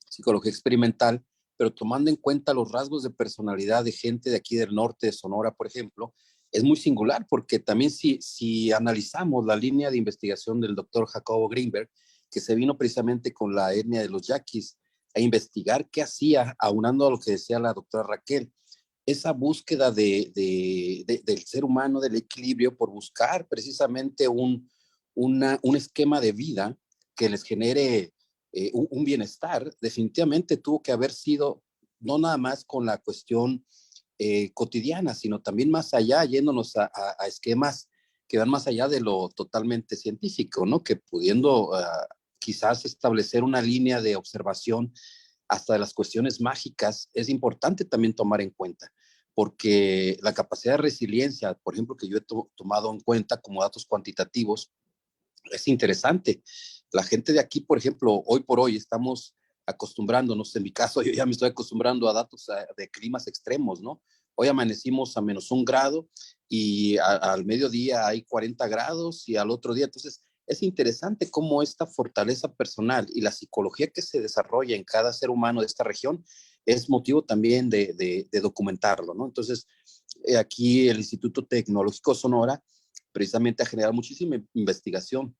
psicología experimental, pero tomando en cuenta los rasgos de personalidad de gente de aquí del norte de Sonora, por ejemplo, es muy singular, porque también si analizamos la línea de investigación del doctor Jacobo Greenberg, que se vino precisamente con la etnia de los yaquis a investigar qué hacía, aunando a lo que decía la doctora Raquel, esa búsqueda del ser humano, del equilibrio, por buscar precisamente un esquema de vida que les genere un bienestar, definitivamente tuvo que haber sido no nada más con la cuestión cotidiana, sino también más allá, yéndonos a esquemas que van más allá de lo totalmente científico, ¿no? Que pudiendo quizás establecer una línea de observación hasta de las cuestiones mágicas, es importante también tomar en cuenta, porque la capacidad de resiliencia, por ejemplo, que yo he tomado en cuenta como datos cuantitativos, es interesante. La gente de aquí, por ejemplo, hoy por hoy estamos acostumbrándonos, en mi caso yo ya me estoy acostumbrando a datos de climas extremos, ¿no? Hoy amanecimos a -1 grado y al mediodía hay 40 grados y al otro día, entonces es interesante cómo esta fortaleza personal y la psicología que se desarrolla en cada ser humano de esta región es motivo también de documentarlo, ¿no? Entonces, aquí el Instituto Tecnológico Sonora precisamente ha generado muchísima investigación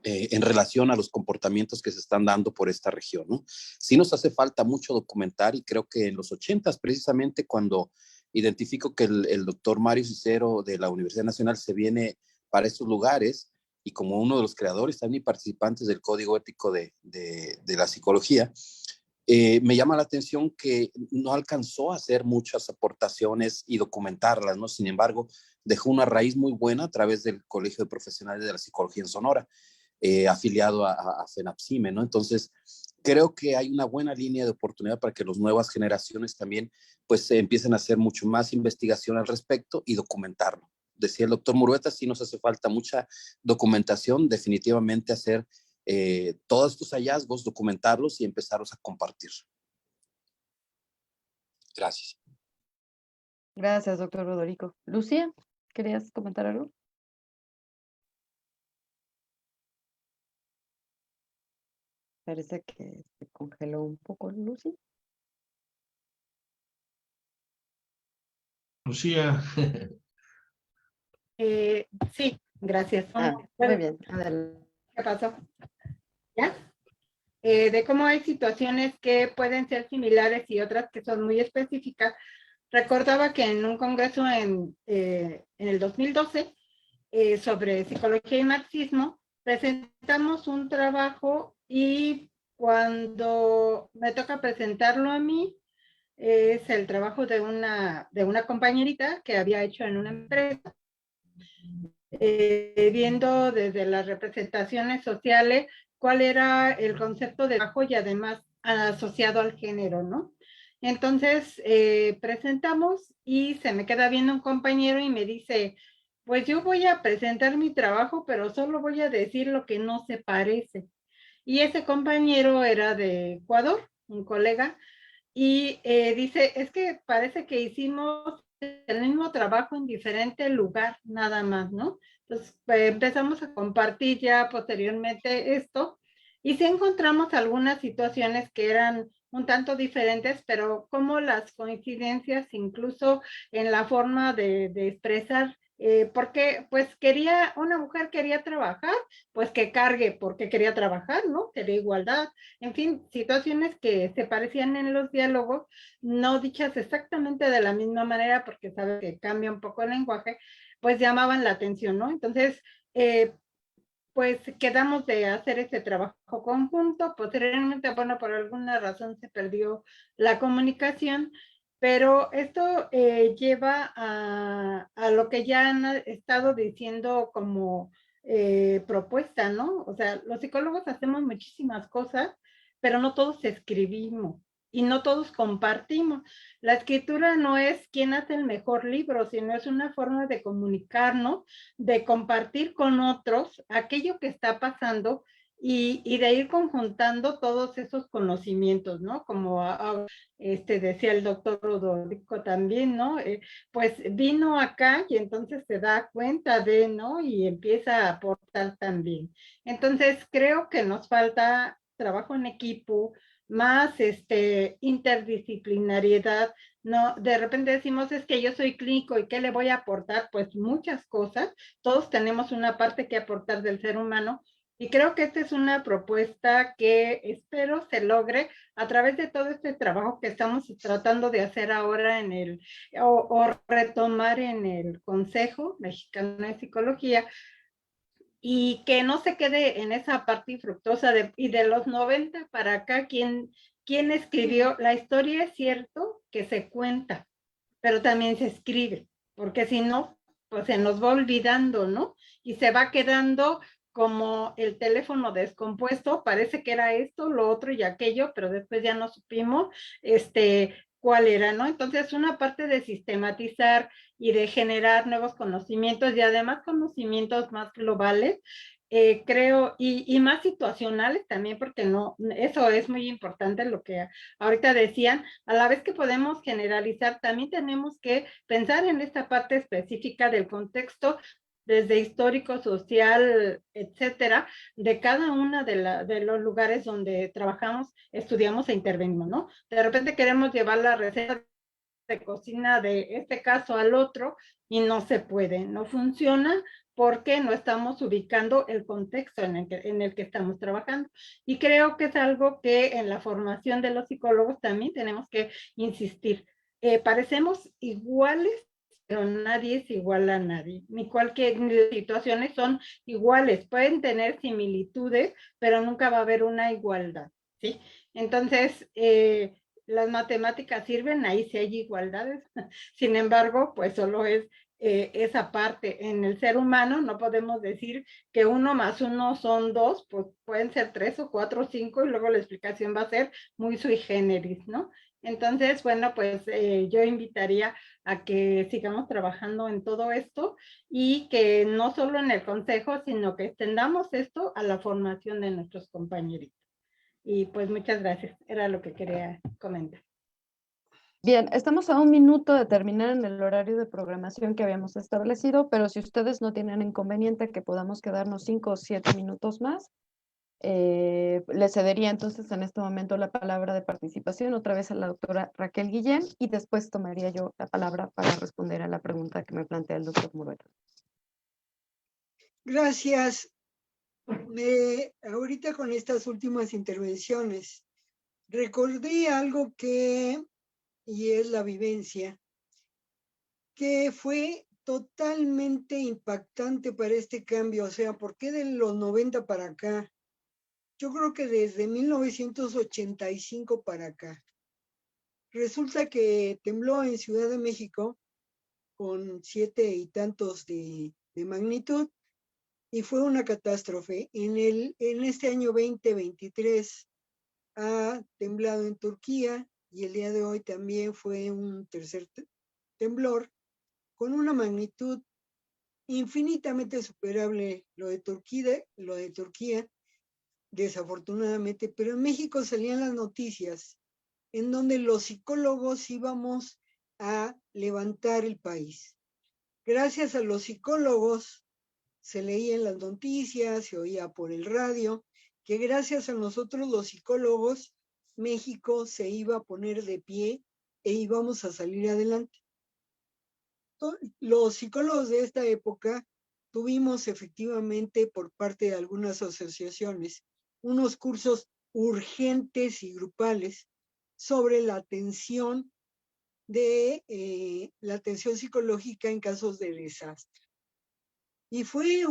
en relación a los comportamientos que se están dando por esta región, ¿no? Sí nos hace falta mucho documentar y creo que en los 80s, precisamente cuando identifico que el doctor Mario Cicero de la Universidad Nacional se viene para estos lugares y como uno de los creadores también y participantes del Código Ético de la Psicología, me llama la atención que no alcanzó a hacer muchas aportaciones y documentarlas, ¿no? Sin embargo, dejó una raíz muy buena a través del Colegio de Profesionales de la Psicología en Sonora, afiliado a FENAPSIME, ¿no? Entonces, creo que hay una buena línea de oportunidad para que las nuevas generaciones también pues empiecen a hacer mucho más investigación al respecto y documentarlo. Decía el doctor Murueta, sí nos hace falta mucha documentación, definitivamente hacer todos estos hallazgos, documentarlos y empezarlos a compartir. Gracias. Gracias, doctor Rodrigo. Lucía, ¿querías comentar algo? Parece que se congeló un poco, Lucía. Lucía. Sí, gracias. Muy bien, adelante. ¿Qué pasó? ¿Ya? De cómo hay situaciones que pueden ser similares y otras que son muy específicas. Recordaba que en un congreso en el 2012 sobre psicología y marxismo, presentamos un trabajo y cuando me toca presentarlo a mí, es el trabajo de una compañerita que había hecho en una empresa, viendo desde las representaciones sociales cuál era el concepto de trabajo y además asociado al género, ¿no? Entonces, presentamos y se me queda viendo un compañero y me dice, pues yo voy a presentar mi trabajo, pero solo voy a decir lo que no se parece. Y ese compañero era de Ecuador, un colega, y dice, es que parece que hicimos el mismo trabajo en diferente lugar, nada más, ¿no? Entonces empezamos a compartir ya posteriormente esto y sí encontramos algunas situaciones que eran un tanto diferentes, pero como las coincidencias incluso en la forma de expresar, porque pues una mujer quería trabajar, pues que cargue porque quería trabajar, ¿no? Quería igualdad, en fin, situaciones que se parecían en los diálogos, no dichas exactamente de la misma manera, porque sabe que cambia un poco el lenguaje, pues llamaban la atención, ¿no? Entonces, pues quedamos de hacer este trabajo conjunto. Posteriormente, bueno, por alguna razón se perdió la comunicación, pero esto lleva a lo que ya han estado diciendo como propuesta, ¿no? O sea, los psicólogos hacemos muchísimas cosas, pero no todos escribimos y no todos compartimos. La escritura no es quién hace el mejor libro, sino es una forma de comunicarnos, de compartir con otros aquello que está pasando y de ir conjuntando todos esos conocimientos, ¿no? Como decía el doctor Rodrigo también, ¿no? Pues vino acá y entonces se da cuenta de, ¿no? Y empieza a aportar también. Entonces creo que nos falta trabajo en equipo, más interdisciplinariedad. No, de repente decimos, es que yo soy clínico y ¿qué le voy a aportar? Pues muchas cosas. Todos tenemos una parte que aportar del ser humano y creo que esta es una propuesta que espero se logre a través de todo este trabajo que estamos tratando de hacer ahora o retomar en el Consejo Mexicano de Psicología, y que no se quede en esa parte infructuosa y de los 90 para acá, ¿quién escribió? La historia es cierto que se cuenta, pero también se escribe, porque si no, pues se nos va olvidando, ¿no? Y se va quedando como el teléfono descompuesto, parece que era esto, lo otro y aquello, pero después ya no supimos cuál era, ¿no? Entonces, una parte de sistematizar y de generar nuevos conocimientos y además conocimientos más globales, creo, y más situacionales también, porque no, eso es muy importante lo que ahorita decían, a la vez que podemos generalizar, también tenemos que pensar en esta parte específica del contexto desde histórico, social, etcétera, de cada una de los lugares donde trabajamos, estudiamos e intervenimos, ¿no? De repente queremos llevar la receta de cocina de este caso al otro y no se puede, no funciona porque no estamos ubicando el contexto en el que estamos trabajando. Y creo que es algo que en la formación de los psicólogos también tenemos que insistir. Parecemos iguales, pero nadie es igual a nadie, ni cualquier situaciones son iguales, pueden tener similitudes, pero nunca va a haber una igualdad, ¿sí? Entonces, las matemáticas sirven, ahí sí hay igualdades, sin embargo, pues solo es esa parte. En el ser humano no podemos decir que 1 más 1 son 2, pues pueden ser 3 o 4 o 5 y luego la explicación va a ser muy sui generis, ¿no? Entonces, bueno, pues yo invitaría a que sigamos trabajando en todo esto y que no solo en el consejo, sino que extendamos esto a la formación de nuestros compañeritos. Y pues muchas gracias, era lo que quería comentar. Bien, estamos a 1 minuto de terminar en el horario de programación que habíamos establecido, pero si ustedes no tienen inconveniente que podamos quedarnos 5 o 7 minutos más, le cedería entonces en este momento la palabra de participación otra vez a la doctora Raquel Guillén y después tomaría yo la palabra para responder a la pregunta que me plantea el doctor Moreno. Gracias. Ahorita con estas últimas intervenciones, recordé algo y es la vivencia, que fue totalmente impactante para este cambio. O sea, ¿por qué de los 90 para acá? Yo creo que desde 1985 para acá. Resulta que tembló en Ciudad de México con 7 y tantos de magnitud y fue una catástrofe. En este año 2023 ha temblado en Turquía y el día de hoy también fue un tercer temblor con una magnitud infinitamente superable lo de Turquía, desafortunadamente, pero en México salían las noticias en donde los psicólogos íbamos a levantar el país. Gracias a los psicólogos se leía en las noticias, se oía por el radio, que gracias a nosotros los psicólogos México se iba a poner de pie e íbamos a salir adelante. Los psicólogos de esta época tuvimos efectivamente por parte de algunas asociaciones unos cursos urgentes y grupales sobre la atención psicológica en casos de desastre. Y fue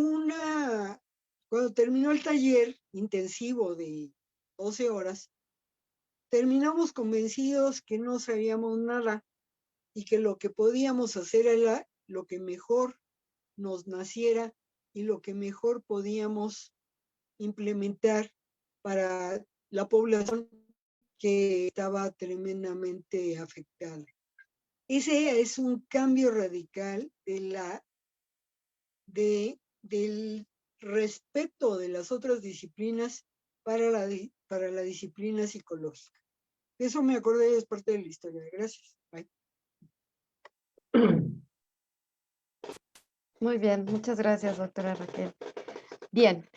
cuando terminó el taller intensivo de 12 horas, terminamos convencidos que no sabíamos nada y que lo que podíamos hacer era lo que mejor nos naciera y lo que mejor podíamos implementar para la población que estaba tremendamente afectada. Ese es un cambio radical del respeto de las otras disciplinas para la disciplina psicológica. Eso me acordé, es parte de la historia. Gracias. Bye. Muy bien, muchas gracias, doctora Raquel. Bien,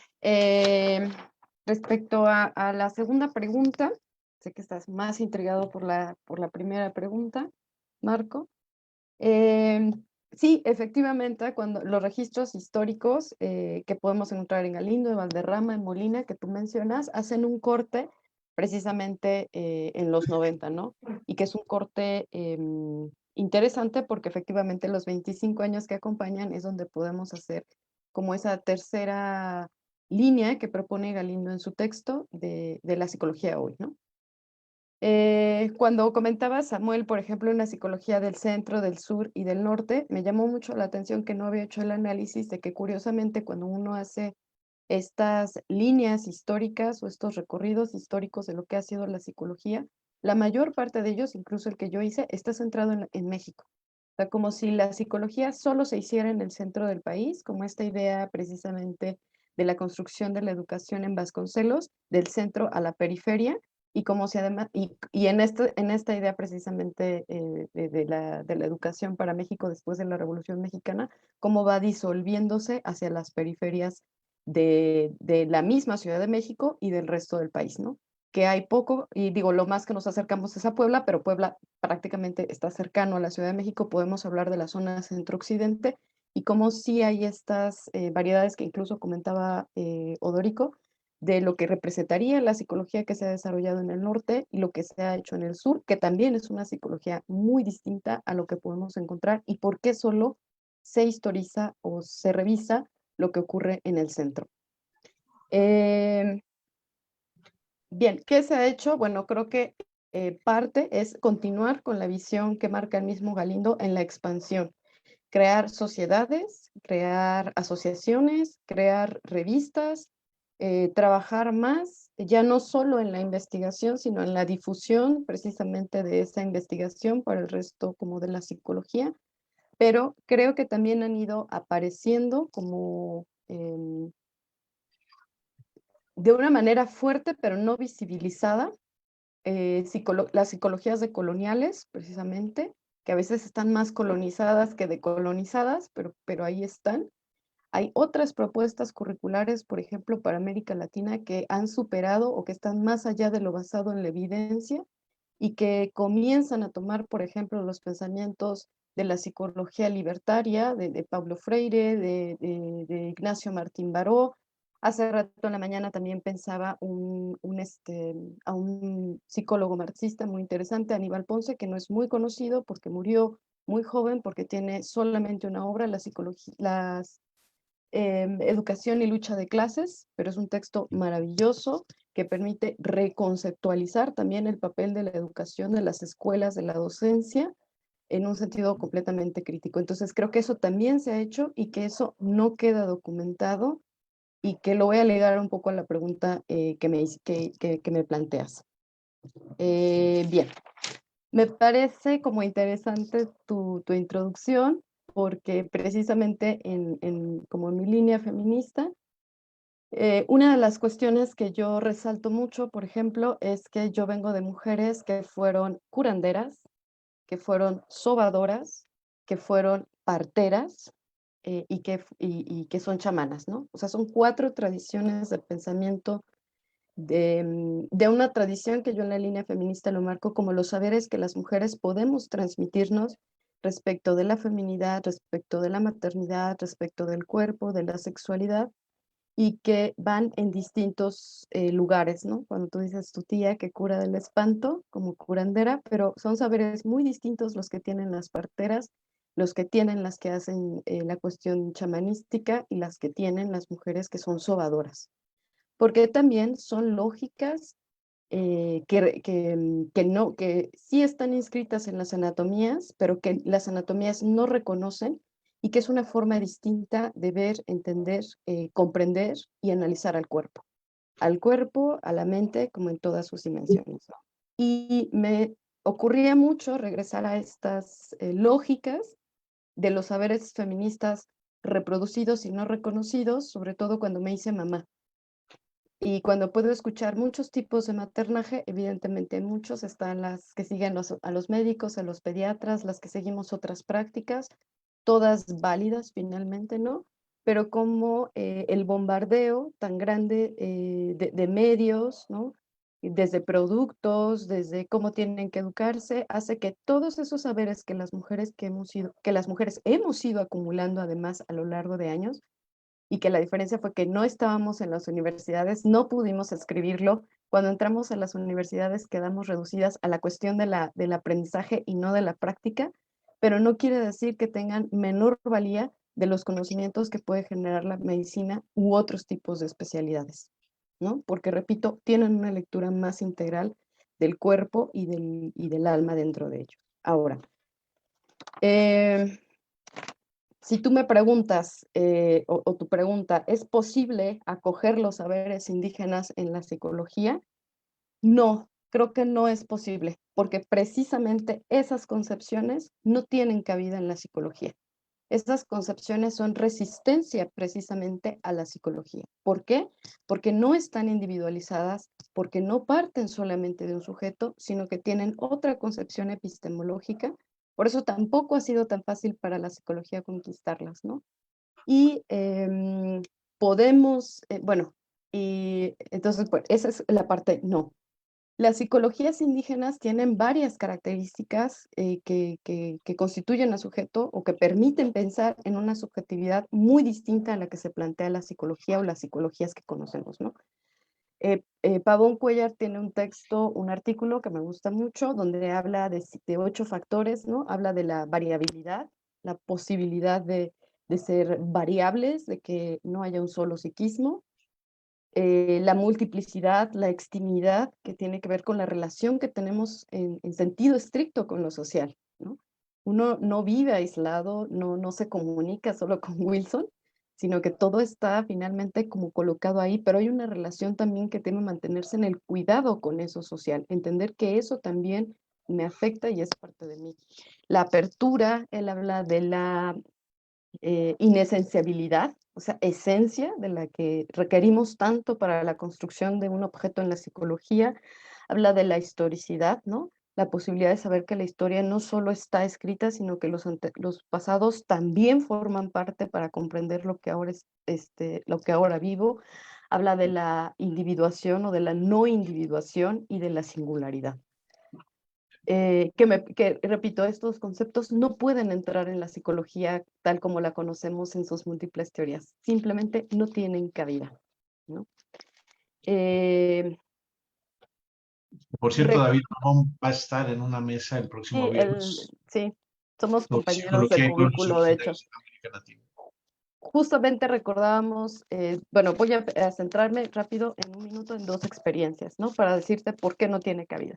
respecto a la segunda pregunta, sé que estás más intrigado por la primera pregunta, Marco. Sí, efectivamente, cuando los registros históricos que podemos encontrar en Galindo, en Valderrama, en Molina, que tú mencionas, hacen un corte precisamente en los 90, ¿no? Y que es un corte interesante porque efectivamente los 25 años que acompañan es donde podemos hacer como esa tercera línea que propone Galindo en su texto de la psicología hoy, ¿no? Cuando comentaba Samuel, por ejemplo, en la psicología del centro, del sur y del norte, me llamó mucho la atención que no había hecho el análisis de que curiosamente cuando uno hace estas líneas históricas o estos recorridos históricos de lo que ha sido la psicología, la mayor parte de ellos, incluso el que yo hice, está centrado en México. O sea, como si la psicología solo se hiciera en el centro del país, como esta idea precisamente de la construcción de la educación en Vasconcelos, del centro a la periferia, y como si además, en esta idea precisamente de la educación para México después de la Revolución Mexicana, cómo va disolviéndose hacia las periferias de la misma Ciudad de México y del resto del país, ¿no? Que hay poco, y digo, lo más que nos acercamos es a Puebla, pero Puebla prácticamente está cercano a la Ciudad de México, podemos hablar de la zona centro-occidente, y cómo sí hay estas variedades que incluso comentaba Odorico, de lo que representaría la psicología que se ha desarrollado en el norte y lo que se ha hecho en el sur, que también es una psicología muy distinta a lo que podemos encontrar y por qué solo se historiza o se revisa lo que ocurre en el centro. Bien, ¿qué se ha hecho? Bueno, creo que parte es continuar con la visión que marca el mismo Galindo en la expansión. Crear sociedades, crear asociaciones, crear revistas, trabajar más, ya no solo en la investigación, sino en la difusión precisamente de esa investigación para el resto como de la psicología, pero creo que también han ido apareciendo como de una manera fuerte, pero no visibilizada, las psicologías decoloniales, precisamente, que a veces están más colonizadas que decolonizadas, pero ahí están. Hay otras propuestas curriculares, por ejemplo, para América Latina, que han superado o que están más allá de lo basado en la evidencia y que comienzan a tomar, por ejemplo, los pensamientos de la psicología libertaria, de Pablo Freire, de Ignacio Martín Baró. Hace rato en la mañana también pensaba a un psicólogo marxista muy interesante, Aníbal Ponce, que no es muy conocido porque murió muy joven, porque tiene solamente una obra, Educación y lucha de clases, pero es un texto maravilloso que permite reconceptualizar también el papel de la educación, de las escuelas, de la docencia, en un sentido completamente crítico. Entonces creo que eso también se ha hecho y que eso no queda documentado y que lo voy a ligar un poco a la pregunta que me planteas. Bien, me parece como interesante tu introducción, porque precisamente como en mi línea feminista, una de las cuestiones que yo resalto mucho, por ejemplo, es que yo vengo de mujeres que fueron curanderas, que fueron sobadoras, que fueron parteras y que son chamanas, ¿no? O sea, son 4 tradiciones de pensamiento de una tradición que yo en la línea feminista lo marco como los saberes que las mujeres podemos transmitirnos respecto de la feminidad, respecto de la maternidad, respecto del cuerpo, de la sexualidad, y que van en distintos lugares, ¿no? Cuando tú dices tu tía que cura del espanto, como curandera, pero son saberes muy distintos los que tienen las parteras, los que tienen las que hacen la cuestión chamanística y las que tienen las mujeres que son sobadoras, porque también son lógicas que sí están inscritas en las anatomías, pero que las anatomías no reconocen y que es una forma distinta de ver, entender, comprender y analizar al cuerpo, a la mente, como en todas sus dimensiones. Y me ocurría mucho regresar a estas lógicas de los saberes feministas reproducidos y no reconocidos, sobre todo cuando me hice mamá. Y cuando puedo escuchar muchos tipos de maternaje, evidentemente muchos están las que siguen a los médicos, a los pediatras, las que seguimos otras prácticas, todas válidas finalmente, ¿no? Pero como el bombardeo tan grande de medios, ¿no? Y desde productos, desde cómo tienen que educarse, hace que todos esos saberes que las mujeres hemos ido acumulando además a lo largo de años, y que la diferencia fue que no estábamos en las universidades, no pudimos escribirlo. Cuando entramos a las universidades quedamos reducidas a la cuestión del aprendizaje y no de la práctica, pero no quiere decir que tengan menor valía de los conocimientos que puede generar la medicina u otros tipos de especialidades, ¿no? Porque, repito, tienen una lectura más integral del cuerpo y del alma dentro de ellos. Ahora, si tú me preguntas, o tu pregunta, ¿es posible acoger los saberes indígenas en la psicología? No, creo que no es posible, porque precisamente esas concepciones no tienen cabida en la psicología. Estas concepciones son resistencia precisamente a la psicología. ¿Por qué? Porque no están individualizadas, porque no parten solamente de un sujeto, sino que tienen otra concepción epistemológica. Por eso tampoco ha sido tan fácil para la psicología conquistarlas, ¿no? Y podemos, bueno, y entonces, pues, esa es la parte no. Las psicologías indígenas tienen varias características que constituyen al sujeto o que permiten pensar en una subjetividad muy distinta a la que se plantea la psicología o las psicologías que conocemos, ¿no? Pavón Cuéllar tiene un texto, un artículo que me gusta mucho, donde habla de 8 factores, ¿no? Habla de la variabilidad, la posibilidad de ser variables, de que no haya un solo psiquismo, la multiplicidad, la extimidad, que tiene que ver con la relación que tenemos en sentido estricto con lo social, ¿no? Uno no vive aislado, no se comunica solo con Wilson, sino que todo está finalmente como colocado ahí, pero hay una relación también que tiene que mantenerse en el cuidado con eso social, entender que eso también me afecta y es parte de mí. La apertura, él habla de la inesenciabilidad, o sea, esencia de la que requerimos tanto para la construcción de un objeto en la psicología. Habla de la historicidad, ¿no? La posibilidad de saber que la historia no solo está escrita, sino que los pasados también forman parte para comprender lo que ahora lo que ahora vivo. Habla de la individuación o de la no individuación y de la singularidad. Repito, estos conceptos no pueden entrar en la psicología tal como la conocemos en sus múltiples teorías, simplemente no tienen cabida, ¿no? Por cierto, David Ramón va a estar en una mesa el próximo viernes. Sí, somos sobre compañeros de psicología y pueblos cubículo, de hecho. originarios de América Latina. Justamente recordábamos, bueno, voy a centrarme rápido en un minuto en 2 experiencias, ¿no? Para decirte por qué no tiene cabida.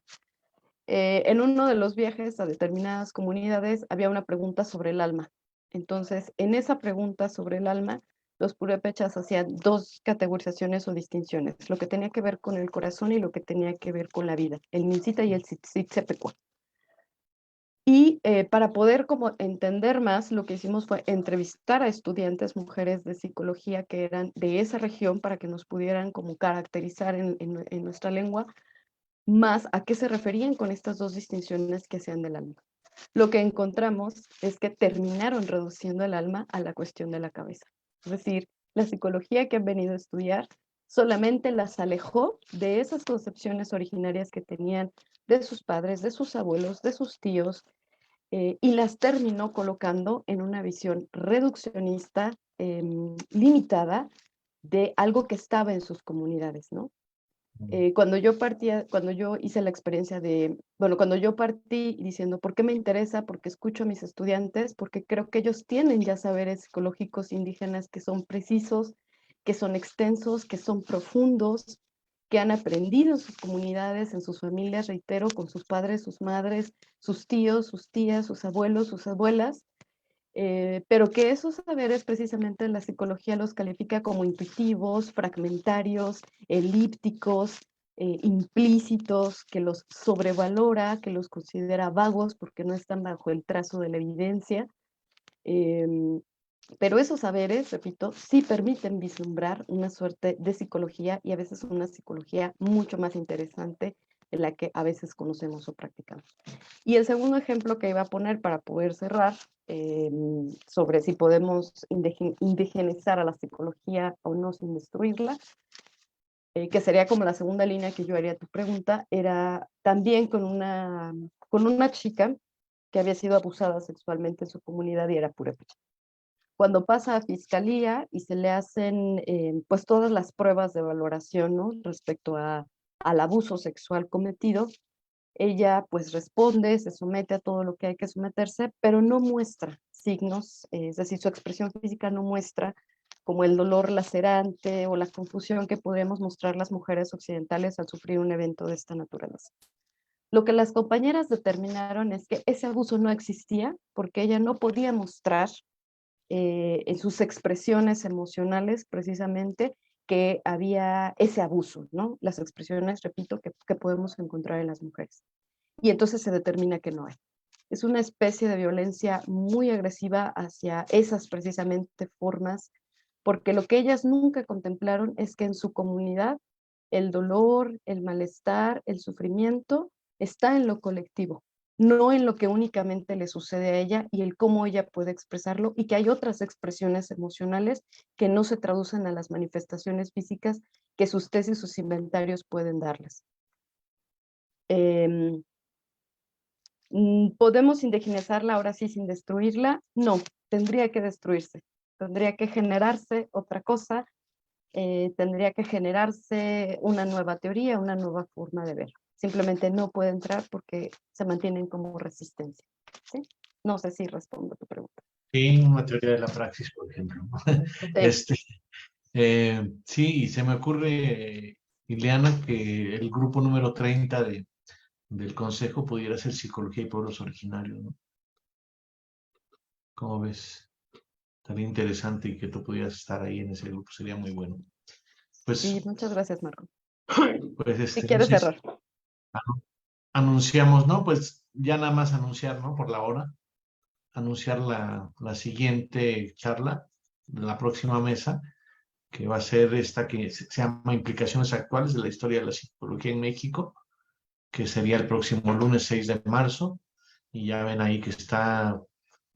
En uno de los viajes a determinadas comunidades había una pregunta sobre el alma. Entonces, en esa pregunta sobre el alma, los purépechas hacían 2 categorizaciones o distinciones, lo que tenía que ver con el corazón y lo que tenía que ver con la vida, el mincita y el tzitzipecua. Y para poder como entender más, lo que hicimos fue entrevistar a estudiantes mujeres de psicología que eran de esa región para que nos pudieran como caracterizar en nuestra lengua más a qué se referían con estas 2 distinciones que hacían del alma. Lo que encontramos es que terminaron reduciendo el alma a la cuestión de la cabeza. Es decir, la psicología que han venido a estudiar solamente las alejó de esas concepciones originarias que tenían de sus padres, de sus abuelos, de sus tíos, y las terminó colocando en una visión reduccionista, limitada, de algo que estaba en sus comunidades, ¿no? Cuando yo hice la experiencia cuando yo partí diciendo, ¿por qué me interesa? Porque escucho a mis estudiantes, porque creo que ellos tienen ya saberes psicológicos indígenas que son precisos, que son extensos, que son profundos, que han aprendido en sus comunidades, en sus familias, reitero, con sus padres, sus madres, sus tíos, sus tías, sus abuelos, sus abuelas, pero que esos saberes precisamente la psicología los califica como intuitivos, fragmentarios, elípticos, implícitos, que los sobrevalora, que los considera vagos porque no están bajo el trazo de la evidencia. Pero esos saberes, repito, sí permiten vislumbrar una suerte de psicología, y a veces una psicología mucho más interesante de la que a veces conocemos o practicamos. Y el segundo ejemplo que iba a poner para poder cerrar, sobre si podemos indigenizar a la psicología o no sin destruirla, que sería como la segunda línea que yo haría a tu pregunta, era también con una chica que había sido abusada sexualmente en su comunidad y era purépecha. Cuando pasa a fiscalía y se le hacen pues todas las pruebas de valoración, ¿no?, respecto al abuso sexual cometido, ella pues responde, se somete a todo lo que hay que someterse, pero no muestra signos, es decir, su expresión física no muestra como el dolor lacerante o la confusión que podríamos mostrar las mujeres occidentales al sufrir un evento de esta naturaleza. Lo que las compañeras determinaron es que ese abuso no existía porque ella no podía mostrar en sus expresiones emocionales precisamente que había ese abuso, ¿no? Las expresiones, repito, que podemos encontrar en las mujeres. Y entonces se determina que no hay. Es una especie de violencia muy agresiva hacia esas precisamente formas, porque lo que ellas nunca contemplaron es que en su comunidad el dolor, el malestar, el sufrimiento está en lo colectivo, no en lo que únicamente le sucede a ella y el cómo ella puede expresarlo, y que hay otras expresiones emocionales que no se traducen a las manifestaciones físicas que sus tesis, sus inventarios pueden darles. ¿Podemos indigenizarla ahora sí sin destruirla? No, tendría que destruirse, tendría que generarse otra cosa, tendría que generarse una nueva teoría, una nueva forma de ver. Simplemente no puede entrar porque se mantienen como resistencia, ¿sí? No sé si respondo a tu pregunta. Sí, una teoría de la praxis, por ejemplo. Sí. Sí, se me ocurre, Ileana, que el grupo número 30 del Consejo pudiera ser Psicología y Pueblos Originarios, ¿no? ¿Cómo ves? Estaría interesante y que tú pudieras estar ahí en ese grupo, sería muy bueno. Pues, Sí, muchas gracias, Marco. pues Si quieres cerrar. Anunciamos, ¿no? Pues ya nada más anunciar, ¿no? Por la hora, anunciar la siguiente charla, la próxima mesa, que va a ser esta que se llama Implicaciones Actuales de la Historia de la Psicología en México, que sería el próximo lunes 6 de marzo, y ya ven ahí que está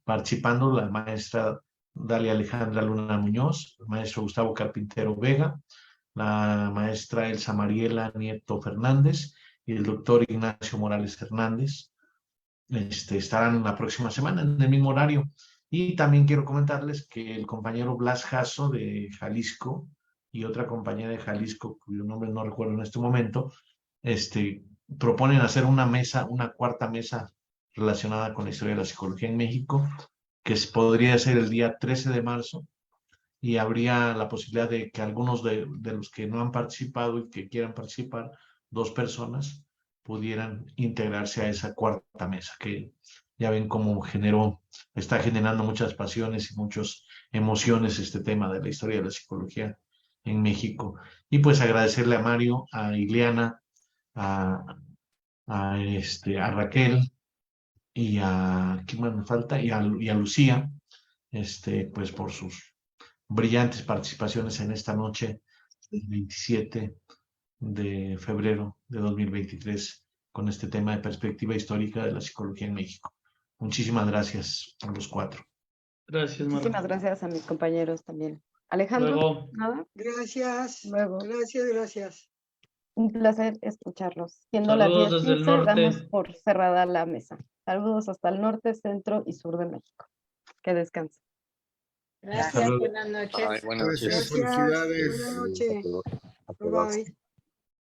participando la maestra Dalia Alejandra Luna Muñoz, el maestro Gustavo Carpintero Vega, la maestra Elsa Mariela Nieto Fernández y el doctor Ignacio Morales Hernández. Estarán la próxima semana en el mismo horario. Y también quiero comentarles que el compañero Blas Jasso de Jalisco y otra compañera de Jalisco, cuyo nombre no recuerdo en este momento, proponen hacer una cuarta mesa relacionada con la historia de la psicología en México, que podría ser el día 13 de marzo, y habría la posibilidad de que algunos de los que no han participado y que quieran participar, 2 personas, pudieran integrarse a esa cuarta mesa, que ya ven cómo está generando muchas pasiones y muchas emociones este tema de la historia de la psicología en México. Y pues agradecerle a Mario, a Ileana, a Raquel y ¿quién más me falta? Y a Lucía, pues por sus brillantes participaciones en esta noche del 27 de febrero de 2023 con este tema de perspectiva histórica de la psicología en México. Muchísimas gracias a los 4. Gracias, Marco. Muchísimas gracias a mis compañeros también. Alejandro, Luego. nada, Gracias. Luego. Gracias. un placer escucharlos. Siendo las Saludos desde el 10:15, damos norte. por cerrada la mesa. Saludos hasta el norte, centro y sur de México. Que descansen. Gracias, luego. buenas noches. Buenas noches. Gracias, Gracias. felicidades. Buenas noches. Hasta luego. Bye bye.